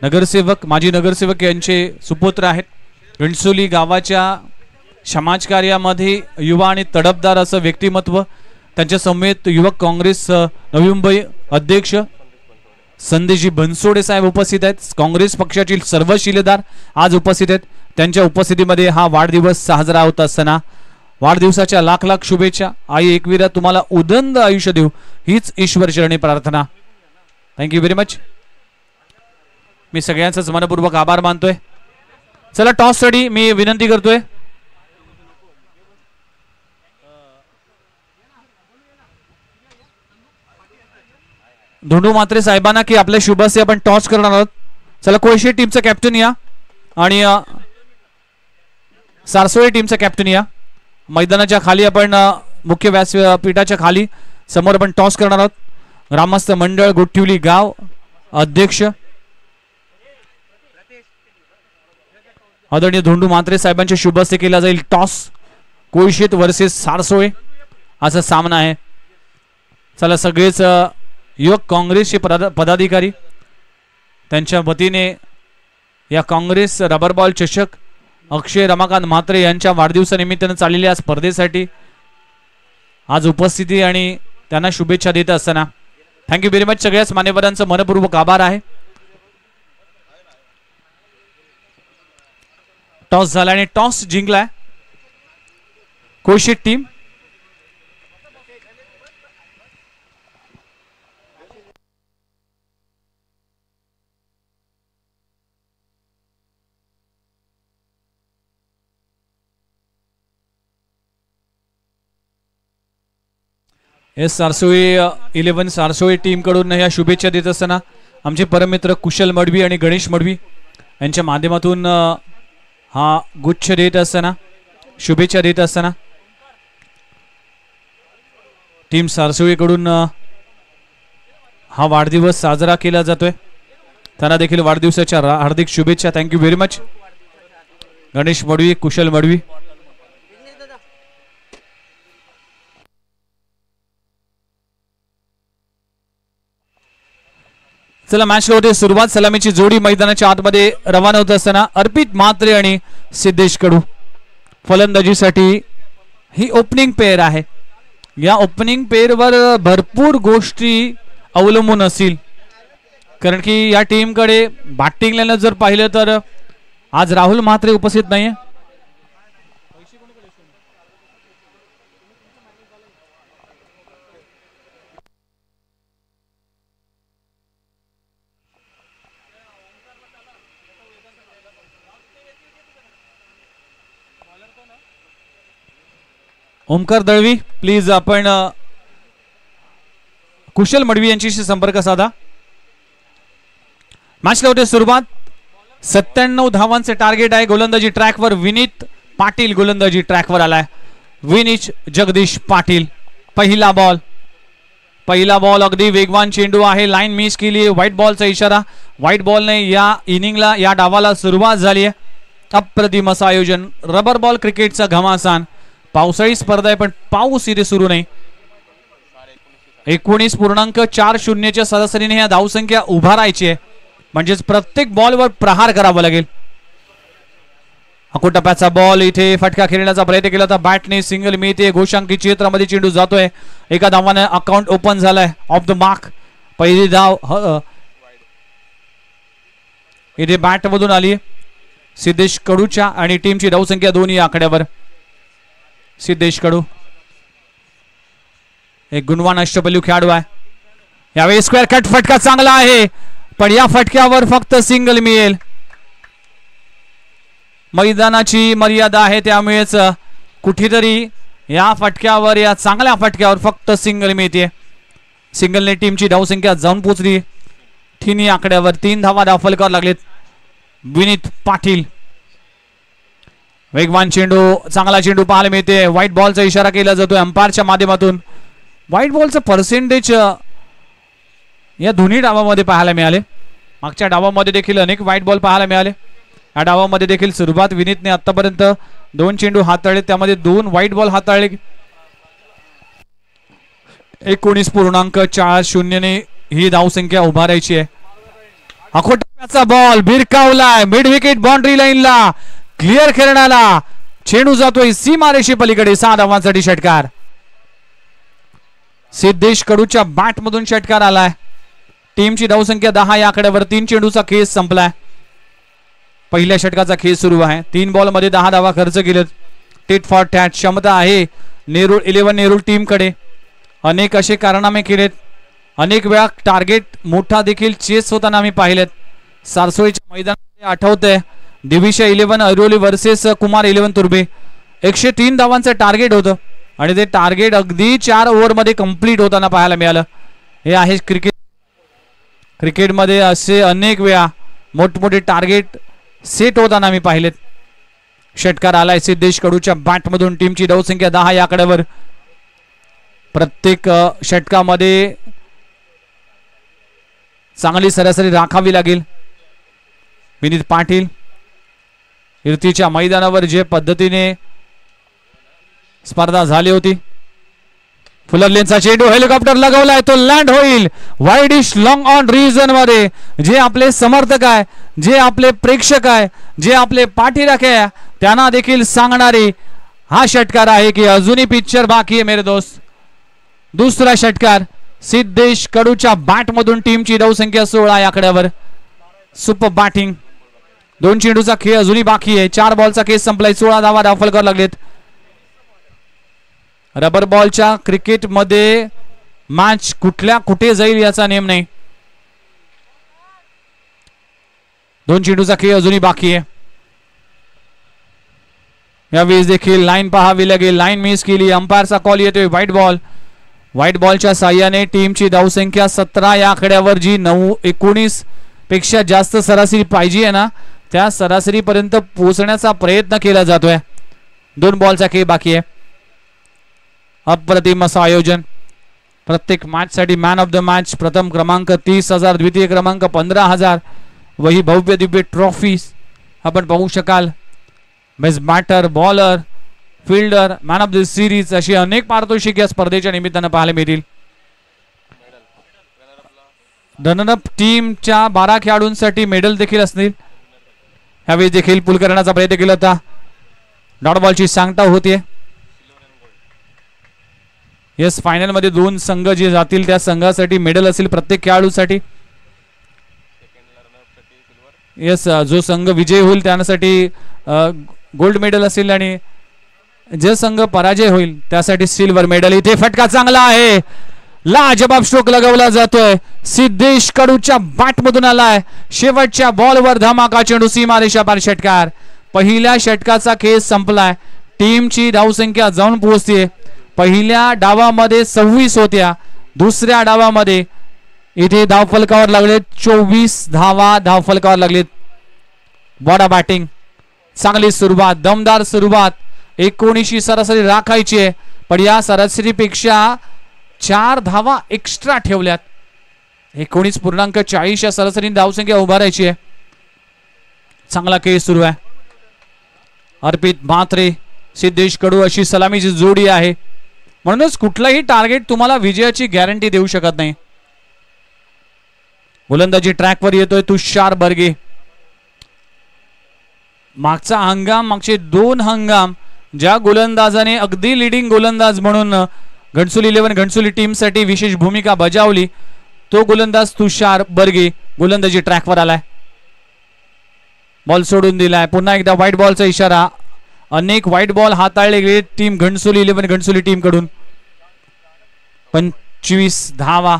Speaker 1: नगरसेवक माजी नगरसेवक यांचे सुपुत्र आहेत. घणसोली गावाच्या समाजकार्यामध्ये युवा आणि तडफदार असं व्यक्तिमत्व. त्यांच्या समेत युवक काँग्रेस नवी मुंबई अध्यक्ष संदेशजी बनसोडे साहेब उपस्थित आहेत. काँग्रेस पक्षातील सर्व शिलेदार आज उपस्थित आहेत. त्यांच्या उपस्थितीमध्ये हा वाढदिवस साजरा होत असताना वाढदिवसाच्या लाख लाख शुभेच्छा. आई एकविरा तुम्हाला उदंड आयुष्य देऊ हीच ईश्वर चरणी प्रार्थना. Thank you very much. मी सगळ्यांचाच मनपूर्वक आभार मानतोय. चला टॉससाठी मी विनंती करतोय धोंडू म्हात्रे साहेबांना की आपल्या शुभ हस्ते आपण टॉस करणार आहोत. चला कोळशे टीमचा कॅप्टन या आणि सारसोळी टीमचा कॅप्टन या. मैदानाच्या खाली आपण मुख्य व्यासपीठाच्या खाली समोर आपण टॉस करणार आहोत. ग्रामस्थ मंडळ गोठिवली गाव अध्यक्ष आदरणीय धोंडू म्हात्रे साहेबांच्या शुभ हस्ते केला जाईल टॉस. कोळशेत वर्सेस सारसोळे असा सामना आहे. चला सगळेच युवक काँग्रेसचे पदाधिकारी त्यांच्या वतीने या काँग्रेस रबर बॉल चषक अक्षय रमाकांत म्हात्रे यांच्या वाढदिवसानिमित्तानं चाललेल्या स्पर्धेसाठी आज उपस्थिती आणि त्यांना शुभेच्छा देत असताना थँक्यू व्हेरी मच. सगळ्याच मान्यवरांचं मनपूर्वक आभार आहे. टॉस झाला आणि टॉस जिंकलाय कोळशेत टीम. एस सारसोळी 11 सारसोळी टीम कडून या शुभेच्छा देत असताना आमचे परममित्र कुशल मडवी आणि गणेश मडवी यांच्या माध्यमातून हा गुच्छ देत असताना शुभेच्छा देत असताना टीम सारसोळी कडून हा वाढदिवस साजरा केला जातोय. त्यांना देखील वाढदिवसाच्या हार्दिक शुभेच्छा. Thank you very much Ganesh Madvi Kushal Madvi. चला मॅच होते सुरुवात. सलामीची जोडी मैदानाच्या आतमध्ये रवाना होत असताना अर्पित म्हात्रे आणि सिद्धेश कडू फलंदाजीसाठी ही ओपनिंग पेअर आहे. या ओपनिंग पेअरवर भरपूर गोष्टी अवलंबून असतील कारण की या टीमकडे बॅटिंग लाईन जर पाहिलं तर आज राहुल म्हात्रे उपस्थित नाहीये. ओमकार दळवी प्लीज आपण कुशल मडवी यांच्याशी संपर्क साधा. मॅचला होते सुरुवात. 97 धावांचे टार्गेट आहे. गोलंदाजी ट्रॅकवर विनीत पाटील गोलंदाजी ट्रॅकवर आलाय. विनीत जगदीश पाटील पहिला बॉल पहिला बॉल अगदी वेगवान चेंडू आहे, लाईन मिस केली, व्हाईट बॉलचा इशारा. व्हाईट बॉलने या इनिंगला या डावाला सुरुवात झाली आहे. अप्रतिम असं आयोजन. रबर बॉल क्रिकेटचा घमासान. पावसाळी स्पर्धा आहे पण पाऊस इथे सुरू नाही. 19.40 सरासरीने ह्या धावसंख्या उभारायची आहे, म्हणजेच प्रत्येक बॉलवर प्रहार करावा लागेल. अकोटप्प्याचा बॉल इथे फटका खेळण्याचा प्रयत्न केला होता, बॅटने सिंगल मिळते. घोषांकी क्षेत्रामध्ये चेंडू जातोय. एका धावाने अकाउंट ओपन झालाय. ऑफ द मार्क पहिली धाव इथे बॅट मधून आली सिद्धेश कडूच्या आणि टीमची धावसंख्या दोन्ही आकड्यावर. सिद्धेश कडू एक गुणवान अष्टपैलू खेळाडू आहे. यावेळी स्क्वेअर कट फटका चांगला आहे, पण या फटक्यावर फक्त सिंगल मिळेल. मैदानाची मर्यादा आहे, त्यामुळेच कुठेतरी या फटक्यावर, या चांगल्या फटक्यावर फक्त सिंगल मिळते. सिंगलने टीमची धावसंख्या जाऊन पोहोचली तिन्ही आकड्यावर. 3 धावा धावफलकावर लागलेत. विनीत पाटील वेगवान चेंडू, चांगला चेंडू पाहायला मिळते. व्हाईट बॉलचा इशारा केला जातोय अंपायरच्या माध्यमातून. व्हाईट बॉलचं पर्सेंटेज या दोन्ही डावामध्ये पाहायला मिळाले. मागच्या डावामध्ये देखील अनेक व्हाईट बॉल पाहायला मिळाले. या डावामध्ये देखील सुरुवात विनीतने आतापर्यंत 2 चेंडू हाताळले, त्यामध्ये 2 व्हाईट बॉल हाताळले. 19.40 ने ही धावसंख्या उभारायची आहे. अकोटप्प्याचा बॉल भिरकावलाय मिड विकेट बाउंड्री लाईनला. क्लिअर खेळण्याला चेंडू जातोय सीमारेषे पलीकडे. 6 धावांसाठी षटकार. सिद्धेश कडूच्या बॅट मधून षटकार आलाय. टीमची धावसंख्या 10 या आकड्यावर. 3 चेंडूचा खेळ संपलाय. पहिल्या षटकाचा खेळ सुरू आहे. 3 बॉल मध्ये 10 धावा खर्च केलेत. टेट फॉर टॅट क्षमता आहे नेरूळ 11 नेरूळ टीम कडे. अनेक असे कारनामे केलेत. अनेक वेळा टार्गेट मोठा देखील चेस होताना आम्ही पाहिलेत. सारसोळीच्या मैदानामध्ये आठवतंय दिविशा 11 ऐरोली वर्सेस कुमार 11 तुर्बे. 103 धावांचं टार्गेट होतं आणि ते टार्गेट अगदी 4 ओव्हर मध्ये कंप्लीट होताना पाहायला मिळालं. हे आहे क्रिकेट. क्रिकेटमध्ये असे अनेक वेळा मोठमोठे टार्गेट सेट होताना आम्ही पाहिलेत. षटकार आलाय सिद्धेश कडूच्या बॅट मधून. टीमची धावसंख्या 10 या आकड्यावर. प्रत्येक षटकामध्ये चांगली सरासरी राखावी लागेल. विनीत पाटील इर्तीच्या मैदानावर जे पद्धतीने स्पर्धा झाली होती. फुलरलेनचा चेंडू हेलिकॉप्टर लगवलाय, तो लँड होईल वाईडिश लॉंग ऑन रिजन मध्ये. जे आपले समर्थक आहे, जे आपले प्रेक्षक आहे, जे आपले पाठीराखे आहे, त्यांना देखील सांगणारे हा षटकार आहे की अजूनही पिक्चर बाकी आहे मेरे दोस्त. दुसरा षटकार सिद्धेश कडूच्या बॅट मधून. टीमची धावसंख्या 16 या आकड्यावर. Super batting. 2 चेंडूचा खेळ अजूनही बाकी आहे. 4 बॉलचा खेळ संपलाय. 16 धावा धावफलकावर लागलेत. रबर बॉलच्या क्रिकेटमध्ये मॅच कुठे जाईल याचा नेम नाही. 2 चेंडूचा खेळ अजूनही बाकी आहे. यावेळी देखील लाईन पाहावी लागेल. लाईन मिस केली. अंपायरचा कॉल येतोय व्हाईट बॉल. व्हाईट बॉलच्या साह्याने टीमची धावसंख्या 17 या आकड्यावर. जी 19 पेक्षा जास्त सरासरी पाहिजे आहे ना, त्या सरासरीपर्यंत पोहोचण्याचा प्रयत्न केला जातोय. 2 बॉलचा खेळ बाकी आहे. अप्रतिम असं आयोजन. प्रत्येक मॅच साठी मॅन ऑफ द मॅच प्रथम क्रमांक 30,000, द्वितीय क्रमांक 15,000. वही भव्य दिव्य ट्रॉफीज आपण पाहू शकाल. Best batter, bowler, fielder, man of the series अशी अनेक पारितोषिक या स्पर्धेच्या निमित्तानं पाहायला मिळतील. रनरअप टीमच्या 12 खेळाडूंसाठी मेडल देखील असतील. यावेळी देखील पुल करण्याचा प्रयत्न केला होता. डॉट बॉलची सांगता होते. यस, फायनल मध्ये 2 संघ जे जातील त्या संघासाठी मेडल असेल प्रत्येक खेळाडूसाठी. यस, जो संघ विजय होईल त्यासाठी गोल्ड मेडल असेल आणि जे संघ पराजय होईल त्यासाठी सिल्वर मेडल. इथे फटका चांगला आहे. लाजबाब स्ट्रोक लगवला जातोय. सिद्धेश कडूच्या बॅट मधून आलाय. शेवटच्या बॉलवर धमाका चेंडू सीमारेषा पार. षटकार. पहिल्या षटकाचा खेळ संपलाय. टीमची धावसंख्या जाऊन पोहोचते. पहिल्या डावामध्ये 26 होत्या. दुसऱ्या डावामध्ये इथे धावफलकावर लागलेत 24 धावा धावफलकावर लागलेत. बॉडा बॅटिंग. चांगली सुरुवात, दमदार सुरुवात. 19 सरासरी राखायची आहे, पण या सरासरीपेक्षा 4 धावा एक्स्ट्रा ठेवल्यात. 19.40 या सरासरी धावसंख्या उभारायची आहे. चांगला खेळ सुरू आहे. अर्पित म्हात्रे सिद्धेश कडू अशी सलामीची जोडी आहे. म्हणूनच कुठलाही टार्गेट तुम्हाला विजयाची गॅरंटी देऊ शकत नाही. गोलंदाजी ट्रॅकवर येतोय तुषार बर्गे. मागचा हंगाम, मागचे 2 हंगाम ज्या गोलंदाजाने अगदी लीडिंग गोलंदाज म्हणून घणसोली 11 घणसोली टीम साठी विशेष भूमिका बजावली तो गोलंदाज तुषार बर्गे गोलंदाजी ट्रॅकवर आलाय. बॉल सोडून दिलाय. पुन्हा एकदा व्हाईट बॉलचा इशारा. अनेक व्हाईट बॉल हाताळले गेले टीम घणसोली 11 घणसोली टीम कडून. 25 धावा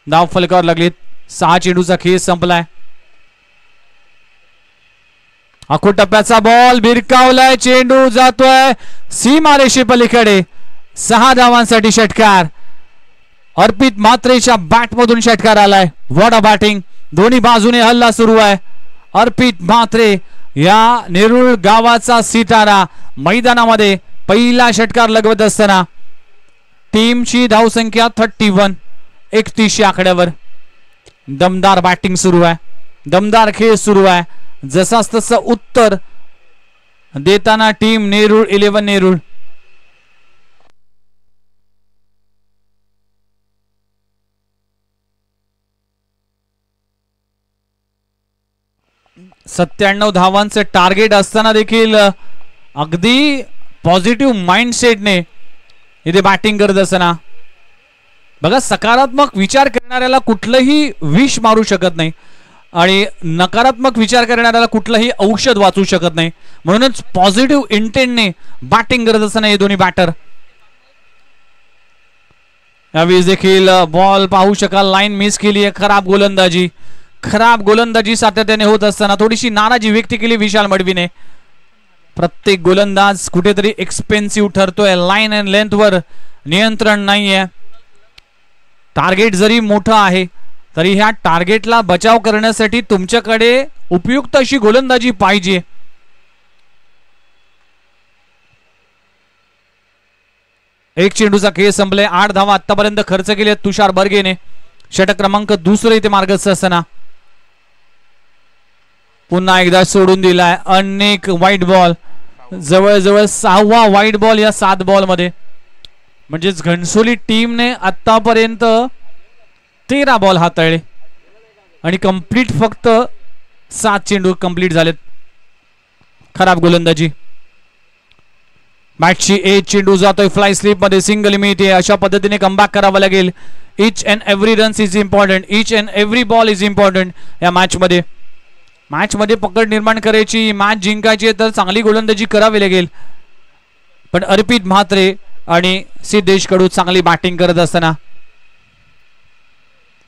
Speaker 1: धाव फलकावर लागलीत. 6 चेंडूचा खेळ संपलाय. आखो टप्प्याचा बॉल भिरकावलाय. चेंडू जातोय सीमारेषे पलीकडे. 6 धावांसाठी षटकार. अर्पित म्हात्रेच्या बॅट मधून षटकार आलाय. What a batting. दोन्ही बाजूने हल्ला सुरू आहे. अर्पित म्हात्रे या नेरुळ गावाचा सितारा मैदानामध्ये पहिला षटकार लगवत असताना टीमची धावसंख्या 31. 31 या आकड्यावर. दमदार बॅटिंग सुरू आहे. दमदार खेळ सुरू आहे. जसाच तसं उत्तर देताना टीम नेरुळ 11 नेरुळ. सत्त्याण्णव धावांचे टार्गेट असताना देखील अगदी पॉझिटिव्ह माइंडसेटने इथे बॅटिंग करत असताना बघा, सकारात्मक विचार करणाऱ्याला कुठलंही विष मारू शकत नाही आणि नकारात्मक विचार करणाऱ्याला कुठलंही औषध वाचू शकत नाही. म्हणूनच पॉझिटिव्ह इंटेंटने बॅटिंग करत असताना हे दोन्ही बॅटर. यावेळी देखील बॉल पाहू शकाल लाईन मिस केली आहे. खराब गोलंदाजी सातत्याने होत असताना थोडीशी नाराजी व्यक्त केली विशाल मडवीने. प्रत्येक गोलंदाज कुठेतरी एक्सपेन्सिव्ह ठरतोय. लाईन अँड लेंथ वर नियंत्रण नाहीये. टार्गेट जरी मोठं आहे तरी ह्या टार्गेटला बचाव करण्यासाठी तुमच्याकडे उपयुक्त अशी गोलंदाजी पाहिजे. एक चेंडूचा खेळ संपले. 8 धावा आतापर्यंत खर्च केले तुषार बर्गेने. षटक क्रमांक 2 इथे मार्गस्थ असताना पुन्हा एकदा सोडून दिलाय. अनेक व्हाईट बॉल, जवळजवळ 6वा व्हाईट बॉल या 7 बॉल मध्ये. म्हणजेच घणसोली टीमने आतापर्यंत 13 बॉल हाताळले आणि कंप्लीट फक्त 7 चेंडू कंप्लीट झालेत. खराब गोलंदाजी. मॅचची 1 चेंडू जातोय फ्लाय स्लिप मध्ये. सिंगल मिळते. अशा पद्धतीने कमबॅक करावं लागेल. Each and every runs is important. Each and every ball is important. या मॅच मध्ये पकड निर्माण करायची, मॅच जिंकायची तर चांगली गोलंदाजी करावी लागेल. पण अर्पित म्हात्रे आणि सिद्धेश कडू चांगली बॅटिंग करत असताना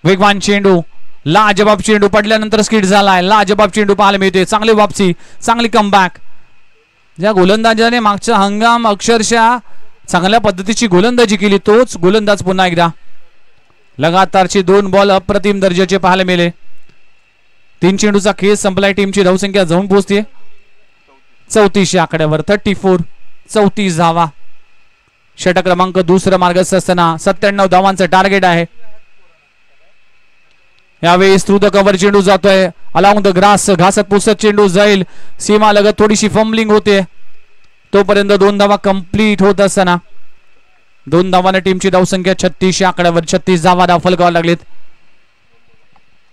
Speaker 1: वेगवान चेंडू, लाजबाब चेंडू पडल्यानंतर स्किड झालाय. लाजबाब चेंडू पाहायला मिळते. चांगली वापसी, चांगली कमबॅक. ज्या गोलंदाजाने मागचा हंगाम अक्षरशः चांगल्या पद्धतीची गोलंदाजी केली तोच गोलंदाज पुन्हा एकदा. लगातारचे 2 बॉल अप्रतिम दर्जाचे पाहायला मिळाले. 3 चेंडूचा खेळ संपलाय. टीमची धावसंख्या जाऊन पोहोचते 34 या आकड्यावर. 34 धावा. षटक क्रमांक 2 मार्गस्थ असताना 97 धावांचं टार्गेट आहे. यावेळी थ्रू द कव्हर चेंडू जातोय. अलाउंग द ग्रास, घासत पुसत चेंडू जाईल. सीमा लगत थोडीशी फंबलिंग होते. तोपर्यंत 2 धावा कंप्लीट होत असताना 2 धावाने टीमची धावसंख्या 36 या आकड्यावर. 36 धावा धाव फलकावर लागलेत.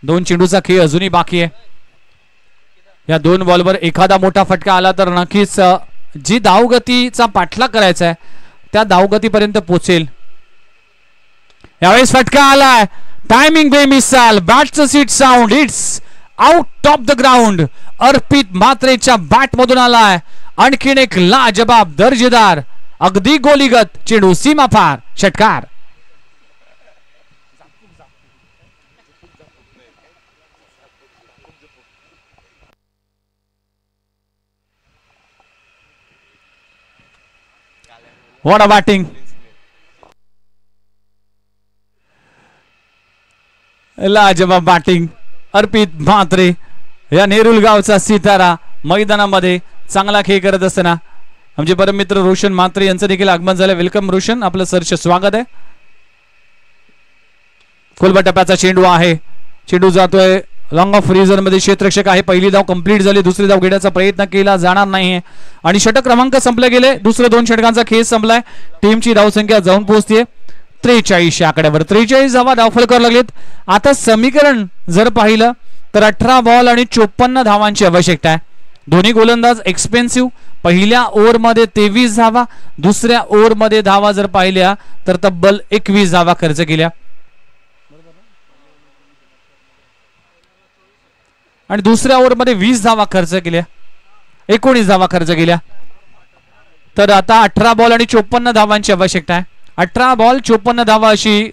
Speaker 1: 2 चेंडूचा खेळ अजूनही बाकी आहे. या 2 बॉलवर एखादा मोठा फटका आला तर नक्कीच जी धावगतीचा पाठलाग करायचा आहे त्या धावगतीपर्यंत पोहोचेल. यावेळेस फटका आलाय. टायमिंग बेमिसाल. बॅटचं sweet sound. It's out of the ground. Arpit म्हात्रेच्या बॅट मधून आलाय. आणखीन एक लाजबाब दर्जेदार अगदी गोलीगत चेंडू. सीमा पार. षटकार. What a batting. लाजबाब बॅटिंग. अर्पित म्हात्रे या नेरुल गावचा सितारा मैदानामध्ये चांगला खेळ करत असताना आमचे परम मित्र रोशन म्हात्रे यांचं देखील आगमन झालं. वेलकम रोशन, आपलं सरचे स्वागत आहे. खोलबा टप्प्याचा चेंडू आहे, चेंडू जातोय लॉंग ऑफ रिझन मध्ये, क्षेत्ररक्षक आहे. पहिली धाव कंप्लीट झाली, दुसरी धाव घेण्याचा प्रयत्न केला जाणार नाही आणि षटक क्रमांक संपले गेले. दुसरे 2 षटकांचा खेळ संपलाय. टीमची धावसंख्या जाऊन पोहोचते 43 या आकड्यावर. 43 धावा धावफल करावं लागलेत. आता समीकरण जर पाहिलं तर 18 बॉल आणि 54 धावांची आवश्यकता आहे. दोन्ही गोलंदाज एक्सपेन्सिव्ह. पहिल्या ओव्हरमध्ये 23 धावा, दुसऱ्या ओव्हरमध्ये धावा जर पाहिल्या तर तब्बल 21 धावा खर्च केल्या आणि दुसऱ्या ओव्हरमध्ये 20 धावा खर्च केल्या, 19 धावा खर्च केल्या. तर आता 18 बॉल आणि 54 धावांची आवश्यकता आहे. 18 बॉल 54 धावा अशी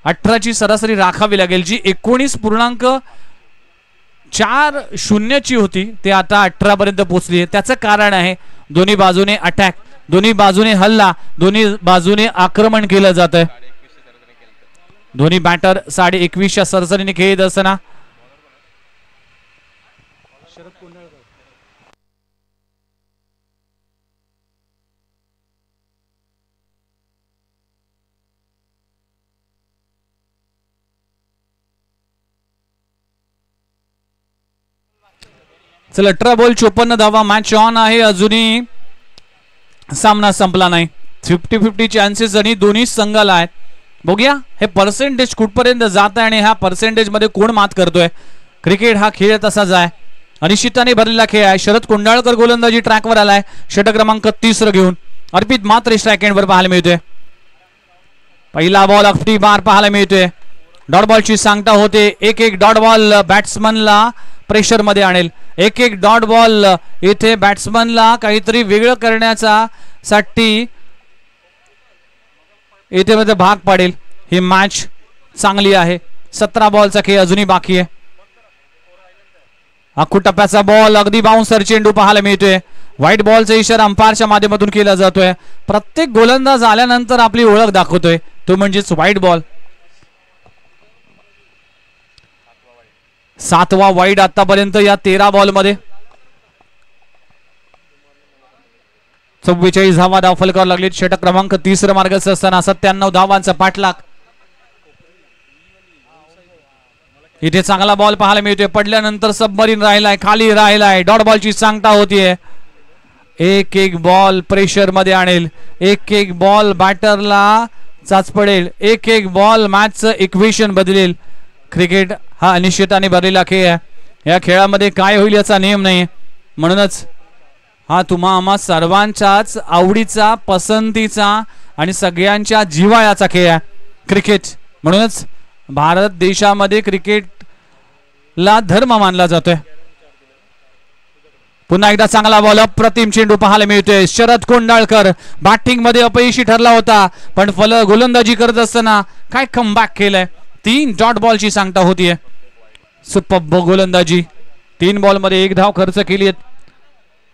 Speaker 1: 18ची सरासरी राखावी लागेल, जी 19.40 होती ते आता 18 पर्यंत पोहोचली आहे. त्याचं कारण आहे दोन्ही बाजूने अटॅक, दोन्ही बाजूने हल्ला, दोन्ही बाजूने आक्रमण केलं जात आहे. दोन्ही बॅटर 21.5च्या सरासरीने खेळत असताना चल 18 बॉल 54 धावा. मॅच ऑन आहे, अजूनही सामना संपला नाही. 50-50 चान्सेस आणि दोन्ही संघाला आहेत. बघूया हे पर्सेंटेज कुठपर्यंत जात आहे आणि ह्या पर्सेंटेज मध्ये कोण मात करतोय. क्रिकेट हा खेळ तसाच आहे, अनिश्चितताने भरलेला खेळ आहे. शरद कोंडाळकर गोलंदाजी ट्रॅकवर आलाय षटक क्रमांक 30 घेऊन. अर्पित मात्र स्ट्राईक एंडवर पाहायला मिळतोय. पहिला बॉल अगदी बार पाहायला मिळतोय. डॉट बॉलची सांगता होते. एक डॉट बॉल बॅट्समनला प्रेशर मध्ये आणेल. एक डॉट बॉल इथे बॅट्समनला काहीतरी वेगळं करण्याचा साठी इथे मध्ये भाग पाडेल. ही मॅच चांगली आहे. 17 बॉलचा खेळ अजूनही बाकी आहे. अख्खू टप्प्याचा बॉल अगदी बाउन्सर चेंडू पाहायला मिळतोय. व्हाईट बॉलचा इशारा अंपायरच्या माध्यमातून केला जातोय. प्रत्येक गोलंदाज आल्यानंतर आपली ओळख दाखवतोय, तो म्हणजेच व्हाईट बॉल. 7वा वाईड आतापर्यंत या 13 बॉल मध्ये. 44 धावा धावफल करावं लागली. षटक क्रमांक 30 मार्गस्थ असताना 97 धावांचा पाठलाग. इथे चांगला बॉल पाहायला मिळतोय. पडल्यानंतर सबमरीन राहिलाय, खाली राहिलाय. डॉट बॉलची सांगता होतीये. एक बॉल प्रेशर मध्ये आणेल. एक बॉल बॅटरला चाच पडेल. एक बॉल मॅचचं इक्वेशन बदलेल. क्रिकेट हा अनिश्चितताने भरलेला खेळ आहे. या खेळामध्ये काय होईल याचा नियम नाही, म्हणूनच हा तुम्हा आम्हा सर्वांच्याच आवडीचा, पसंतीचा आणि सगळ्यांच्या जिव्हाळ्याचा खेळ आहे क्रिकेट. म्हणूनच भारत देशामध्ये क्रिकेटला धर्म मानला जातोय. पुन्हा एकदा चांगला बॉल, अप्रतिम चेंडू पाहायला मिळतोय. शरद कोंडाळकर बॅटिंग मध्ये अपयशी ठरला होता, पण गोलंदाजी करत असताना काय कमबॅक केलंय. 3 डॉट बॉलची सांगता होतीये. सुपर गोलंदाजी. 3 बॉल मध्ये 1 धाव खर्च केली.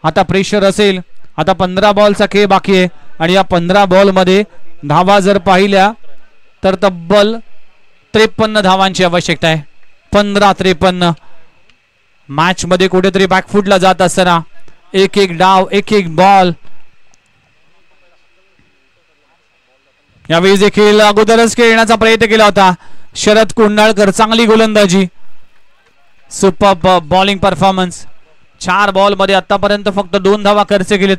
Speaker 1: आता प्रेशर असेल. आता 15 बॉलचा खेळ बाकी आहे आणि या 15 बॉल मध्ये धावा जर पाहिल्या तर तब्बल 53 धावांची आवश्यकता आहे. 15-53. मॅच मध्ये कुठेतरी बॅकफुटला जात असताना एक डाव, एक बॉल. यावेळी देखील अगोदरच खेळण्याचा प्रयत्न केला होता शरद कोंडाळकर. चांगली गोलंदाजी, सुपर बॉलिंग परफॉर्मन्स. 4 बॉल मध्ये आतापर्यंत फक्त 2 धावा खर्च केलेत.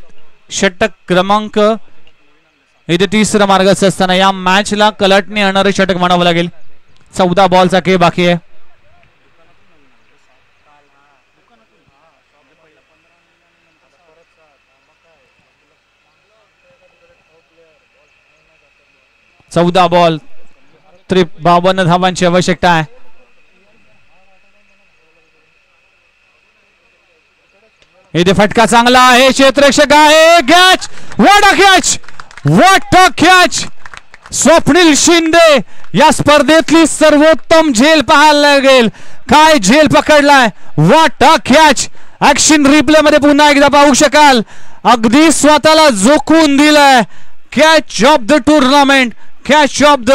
Speaker 1: षटक क्रमांक इथे 30 मार्गस्थ असताना या मॅचला कलटणी आणणारे षटक म्हणावं लागेल. 14 बॉलचा खेळ बाकी आहे. चौदा बॉल 52 धावांची आवश्यकता आहे. इथे फटका चांगला आहे. क्षेत्ररक्षक आहे. Catch, what a catch, what a catch. Swapnil Shinde या स्पर्धेतली सर्वोत्तम झेल पाहायला लागेल. काय झेल पकडलाय, what a catch. Action replay मध्ये पुन्हा एकदा पाहू शकाल. अगदी स्वतःला झोकून दिलाय. Catch of the tournament, catch of the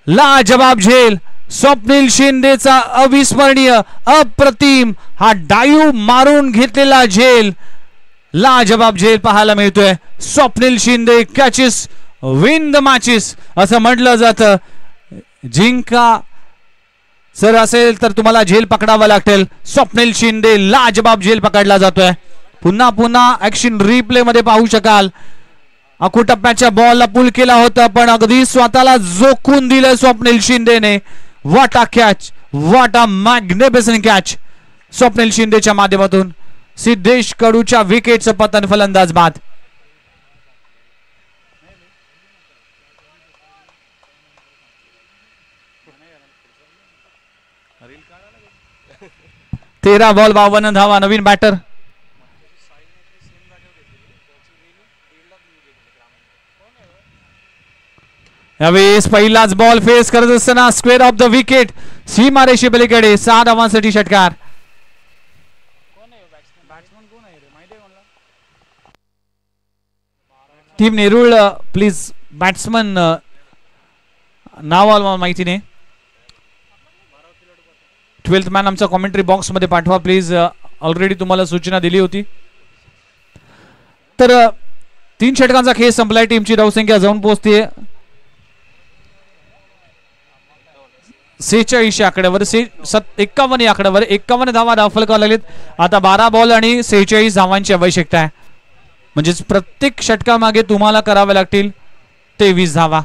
Speaker 1: लाजवाब झेल. स्वप्नील शिंदेचा अविस्मरणीय, अप्रतिम हा डायू मारून घेतलेला झेल, लाजवाब झेल पाहायला मिळतोय. Swapnil Shinde catches win the matches असं म्हटलं जातं. जिंका सर असेल तर तुम्हाला झेल पकडावा लागेल. स्वप्नील शिंदे लाजबाब झेल पकडला जातोय. पुन्हा पुन्हा ऍक्शन रिप्ले मध्ये पाहू शकाल. अकुटप्प्याच्या बॉलला पुल केला होता पण अगदी स्वतःला जोखून दिलं स्वप्नील शिंदेने. What a catch, what a magnificent catch Swapnil शिंदेच्या माध्यमातून. सिद्धेश कडूच्या विकेटचं पतन फलंदाज बाद. तेरा बॉल 52 धावा. नवीन बॅटर यावेळेस पहिलाच बॉल फेस करत असताना स्क्वेअर ऑफ द विकेट सीमारेषे पलीकडे 6 धावांसाठी षटकार. टीम नेरुळ प्लीज बॅट्समन नाव माहिती नाही. 12th मॅन आमचा कॉमेंट्री बॉक्स मध्ये पाठवा प्लीज. ऑलरेडी तुम्हाला सूचना दिली होती. तर 3 षटकांचा खेळ संपलाय. टीमची धावसंख्या जाऊन पोहोचते 46 आकड्यावर. 51 आकड्यावर 51 धावा धावफलकावर लागलेत. आता 12 बॉल आणि 46 धावांची आवश्यकता आहे. म्हणजेच प्रत्येक षटकामागे तुम्हाला करावे लागतील 23 धावा.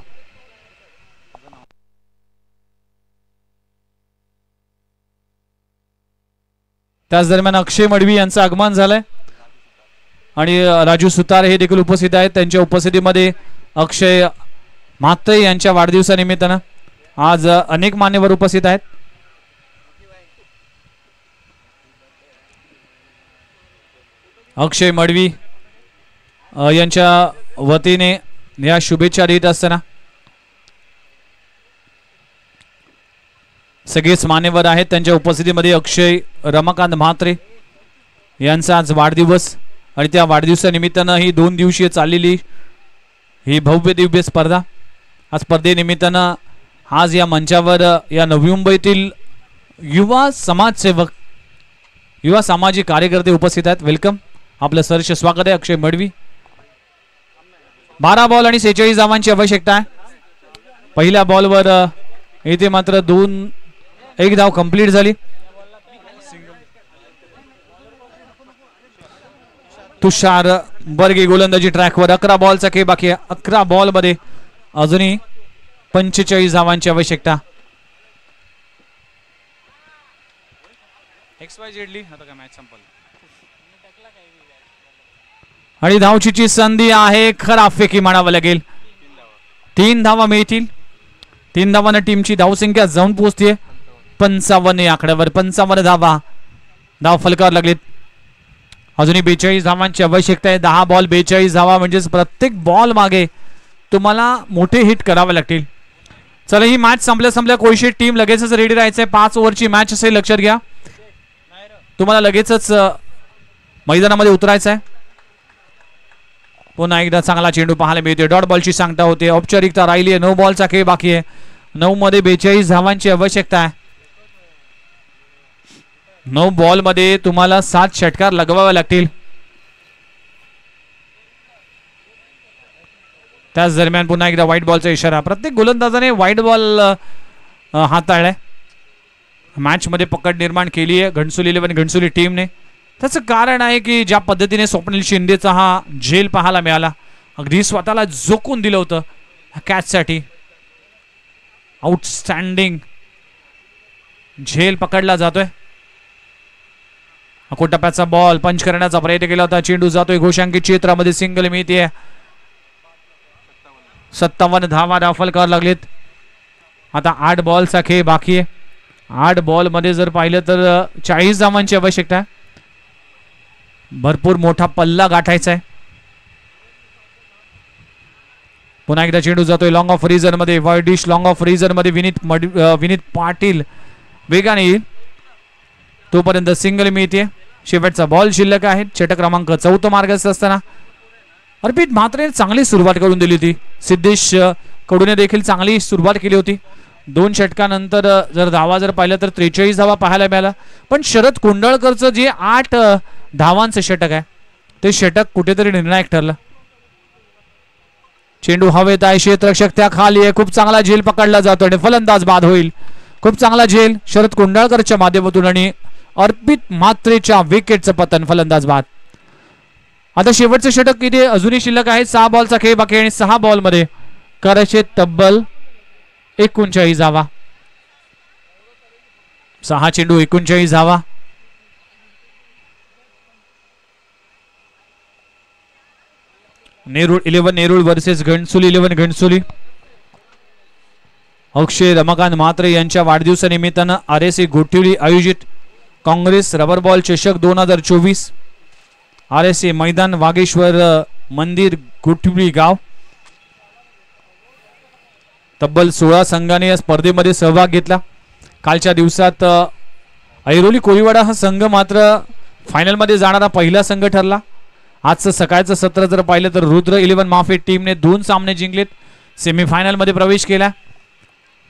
Speaker 1: त्याच दरम्यान अक्षय मडवी यांचं आगमन झालंय आणि राजू सुतार हे देखील उपस्थित आहेत. त्यांच्या उपस्थितीमध्ये अक्षय म्हात्रे यांच्या वाढदिवसानिमित्तानं आज अनेक मान्यवर उपस्थित आहेत. अक्षय मडवी यांच्या वतीने या शुभेच्छा देत असताना सगळेच मान्यवर आहेत. त्यांच्या उपस्थितीमध्ये अक्षय रमाकांत म्हात्रे यांचा आज वाढदिवस आणि त्या वाढदिवसानिमित्तानं ही 2 दिवसीय चाललेली ही भव्य दिव्य स्पर्धा. आज स्पर्धेनिमित्तानं आज या मंचावर या नवी मुंबईतील युवा समाजसेवक युवा सामाजिक कार्यकर्ते उपस्थित आहेत. वेलकम, आपलं सहर्ष स्वागत आहे. अक्षय मडवी 12 बॉल आणि 46 धावांची आवश्यकता आहे. पहिल्या बॉलवर येथे मात्र 1 धाव कंप्लीट झाली. तुषार बर्गे गोलंदाजी ट्रॅकवर. 11 बॉलचा खेळ बाकी आहे. 11 बॉल मध्ये अजूनही 45 धावांची आवश्यकता. आणि धावचीची संधी आहे. खराब फेकी म्हणावं लागेल. 3 धावा मिळतील. 3 धावांना टीमची धावसंख्या जाऊन पोहोचते 55 आकड्यावर. 55 धावा धाव फलकावर लागलेत. अजूनही 42 धावांची आवश्यकता आहे. 10 बॉल 42 धावा म्हणजेच प्रत्येक बॉल मागे तुम्हाला मोठे हिट करावे लागतील. चला ही मॅच संपल्या कोळशी टीम लगेचच रेडी राहायचंय. 5 ओव्हरची मॅच असेल, लक्षात घ्या. तुम्हाला लगेचच मैदानामध्ये उतरायचं आहे. पुन्हा एकदा चांगला चेंडू पाहायला मिळते. डॉट बॉलची सांगता होते. औपचारिकता राहिली आहे. 9 बॉलचा खेळ बाकी आहे. 9 मध्ये 42 धावांची आवश्यकता आहे. 9 बॉल मध्ये तुम्हाला 7 षटकार लगवावे लागतील. त्याच दरम्यान पुन्हा एकदा व्हाईट बॉलचा इशारा. प्रत्येक गोलंदाजाने व्हाईट बॉल हाताळलाय. मॅच मध्ये पकड निर्माण केली आहे घणसोली 11 घणसोली टीमने. त्याचं कारण आहे की ज्या पद्धतीने स्वप्नील शिंदेचा हा झेल पाहायला मिळाला. अगदी स्वतःला जोखून दिलं होतं कॅचसाठी. आउटस्टँडिंग झेल पकडला जातोय. अकोटप्प्याचा बॉल पंच करण्याचा प्रयत्न केला होता. चेंडू जातोय घोषांकित क्षेत्रामध्ये. सिंगल मिळते. 57 धावा धावफलकावर लागलेत. आता 8 बॉलचा खेळ बाकी आहे. 8 बॉल मध्ये जर पाहिलं तर 40 धावांची आवश्यकता आहे. भरपूर मोठा पल्ला गाठायचा आहे. पुन्हा एकदा चेंडू जातोय लॉंग ऑफ रिझन मध्ये. Wide dish long of reason मध्ये. विनीत पाटील वेगाने येईल तोपर्यंत सिंगल मिळते. शेवटचा बॉल शिल्लक आहे. षटक क्रमांक 4 मार्गास असताना अर्पित म्हात्रे चांगली सुरुवात करून दिली होती. सिद्धेश कडूने देखील चांगली सुरुवात केली होती. 2 षटकानंतर जर धावा जर पाहिलं तर 43 धावा पाहायला मिळाला. पण शरद कुंडळकरचं जे 8 धावांचं षटक आहे ते षटक कुठेतरी निर्णायक ठरलं. चेंडू हवेत आहे, क्षेत्ररक्षक त्या खाली आहे, खूप चांगला झेल पकडला जातो आणि फलंदाज बाद होईल. खूप चांगला झेल शरद कुंडाळकरच्या माध्यमातून आणि अर्पित म्हात्रेच्या विकेटचं पतन, फलंदाज बाद. आता शेवटचं षटक किती अजूनही शिल्लक आहे. 6 बॉलचा खेळ बाकी आणि 6 बॉल मध्ये करायचे तब्बल 39 धावा. 6 चेंडू 39 धावा. नेरूळ 11 नेरूळ वर्सेस घणसोली 11 घणसोली. अक्षय रमाकांत म्हात्रे यांच्या वाढदिवसानिमित्तानं RSC गोठिवली आयोजित काँग्रेस रबर बॉल चषक 2024 RSC मैदान वागेश्वर मंदिर गोठिवली गाव. तब्बल 16 संघाने या स्पर्धेमध्ये सहभाग घेतला. कालच्या दिवसात ऐरोली कोळीवाडा हा संघ मात्र फायनल मध्ये जाणारा पहिला संघ ठरला. आजचं सकाळचं सत्र जर पाहिलं तर रुद्र 11 माफे टीमने 2 सामने जिंकलेत, सेमीफायनल मध्ये प्रवेश केला.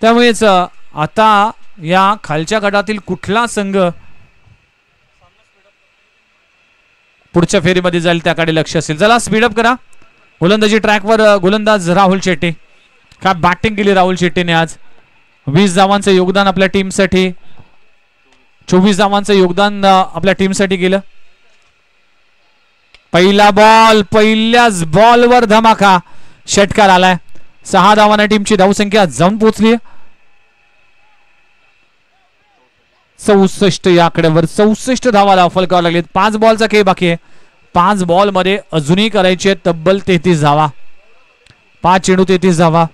Speaker 1: त्यामुळेच आता या खालच्या गटातील कुठला संघ पुढच्या फेरीमध्ये जाईल त्याकडे लक्ष असेल. चला स्पीडअप करा. गोलंदाजी ट्रॅकवर गोलंदाज राहुल शेट्टे. काय बॅटिंग केली राहुल शेट्टीने आज. 20 धावांचं योगदान आपल्या टीमसाठी, 24 धावांचं योगदान आपल्या टीमसाठी केलं. पहिला बॉल, पहिल्याच बॉलवर धमाका षटकार आलाय. 6 धावांना टीमची धावसंख्या जाऊन पोहोचली 64 या आकड्यावर. 64 धावाला फलकावर लागलेत. 5 बॉलचा खेळ बाकी आहे. 5 बॉल मध्ये अजूनही करायचे तब्बल 33 धावा. 5 चेंडू 33 धावा.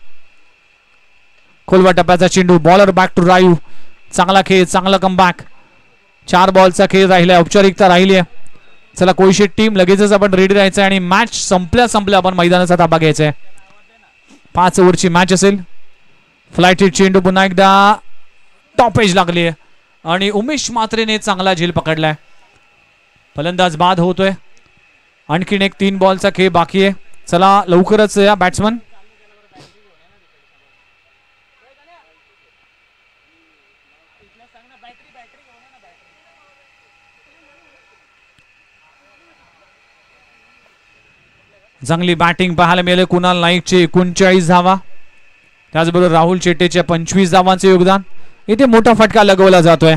Speaker 1: खोलवा टप्प्याचा चेंडू, बॉलर बॅक टू रायू. चांगला खेळ, चांगला कमबॅक. 4 बॉलचा खेळ राहिलाय, औपचारिकता राहिली आहे. चला कोळशेट टीम लगेचच आपण रेडी राहायचं आणि मॅच संपल्या आपण मैदानाचा ताबा घ्यायचा आहे. 5 ओव्हरची मॅच असेल. फ्लायटेड चेंडू पुन्हा एकदा टॉप एज लागली आणि उमेश म्हात्रेने चांगला झेल पकडलाय. फलंदाज बाद होतोय. आणखीन एक 3 बॉलचा खेळ बाकी आहे. चला लवकरच या बॅट्समन. चांगली बॅटिंग पाहायला मिळाले. कुणाल नाईकचे 39 धावा, त्याचबरोबर राहुल शेट्टेच्या 25 धावांचे योगदान. इथे मोठा फटका लगवला जातोय.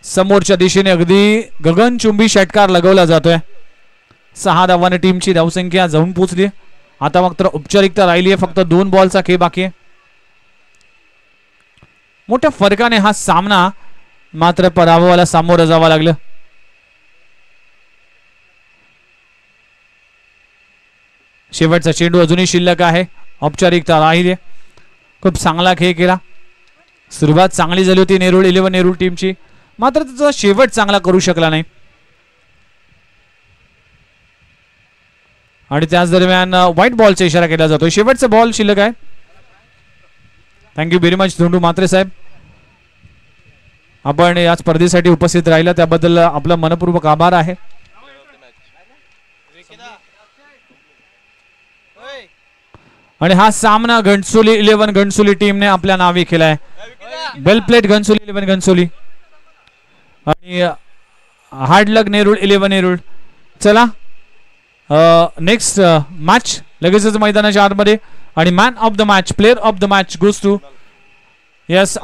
Speaker 1: समोरच्या दिशेने अगदी गगनचुंबी षटकार लगवला जातोय. 6 धावांनी टीमची धावसंख्या जाऊन पोहोचली. आता मात्र औपचारिकता राहिली आहे. फक्त 2 बॉलचा खेळ बाकी आहे. मोठ्या फरकाने हा सामना मात्र पराभवाला सामोरं जावं लागलं. शेवटचा चेंडू अजूनही शिल्लक आहे. औपचारिकता राहिली. खूप चांगला खेळ केला. सुरुवात चांगली झाली होती नेरूळ 11 नेरूळ टीमची, मात्र त्याचा शेवट चांगला करू शकला नाही. आणि त्याच दरम्यान व्हाईट बॉलचा इशारा केला जातो. शेवटचा बॉल शिल्लक आहे. Thank you very much Dhondu Mhatre साहेब, आपण या स्पर्धेसाठी उपस्थित राहिला त्याबद्दल आपला मनपूर्वक आभार आहे. आणि हा सामना घणसोली 11 घणसोली टीमने आपल्या नावे केलाय. वेल प्लेड घणसोली 11 घणसोली आणि हार्ड लक नेरूळ 11 नेरूळ. चला नेक्स्ट मॅच लगेचच मैदानाच्या आतमध्ये आणि man of the match, player of the match goes to yes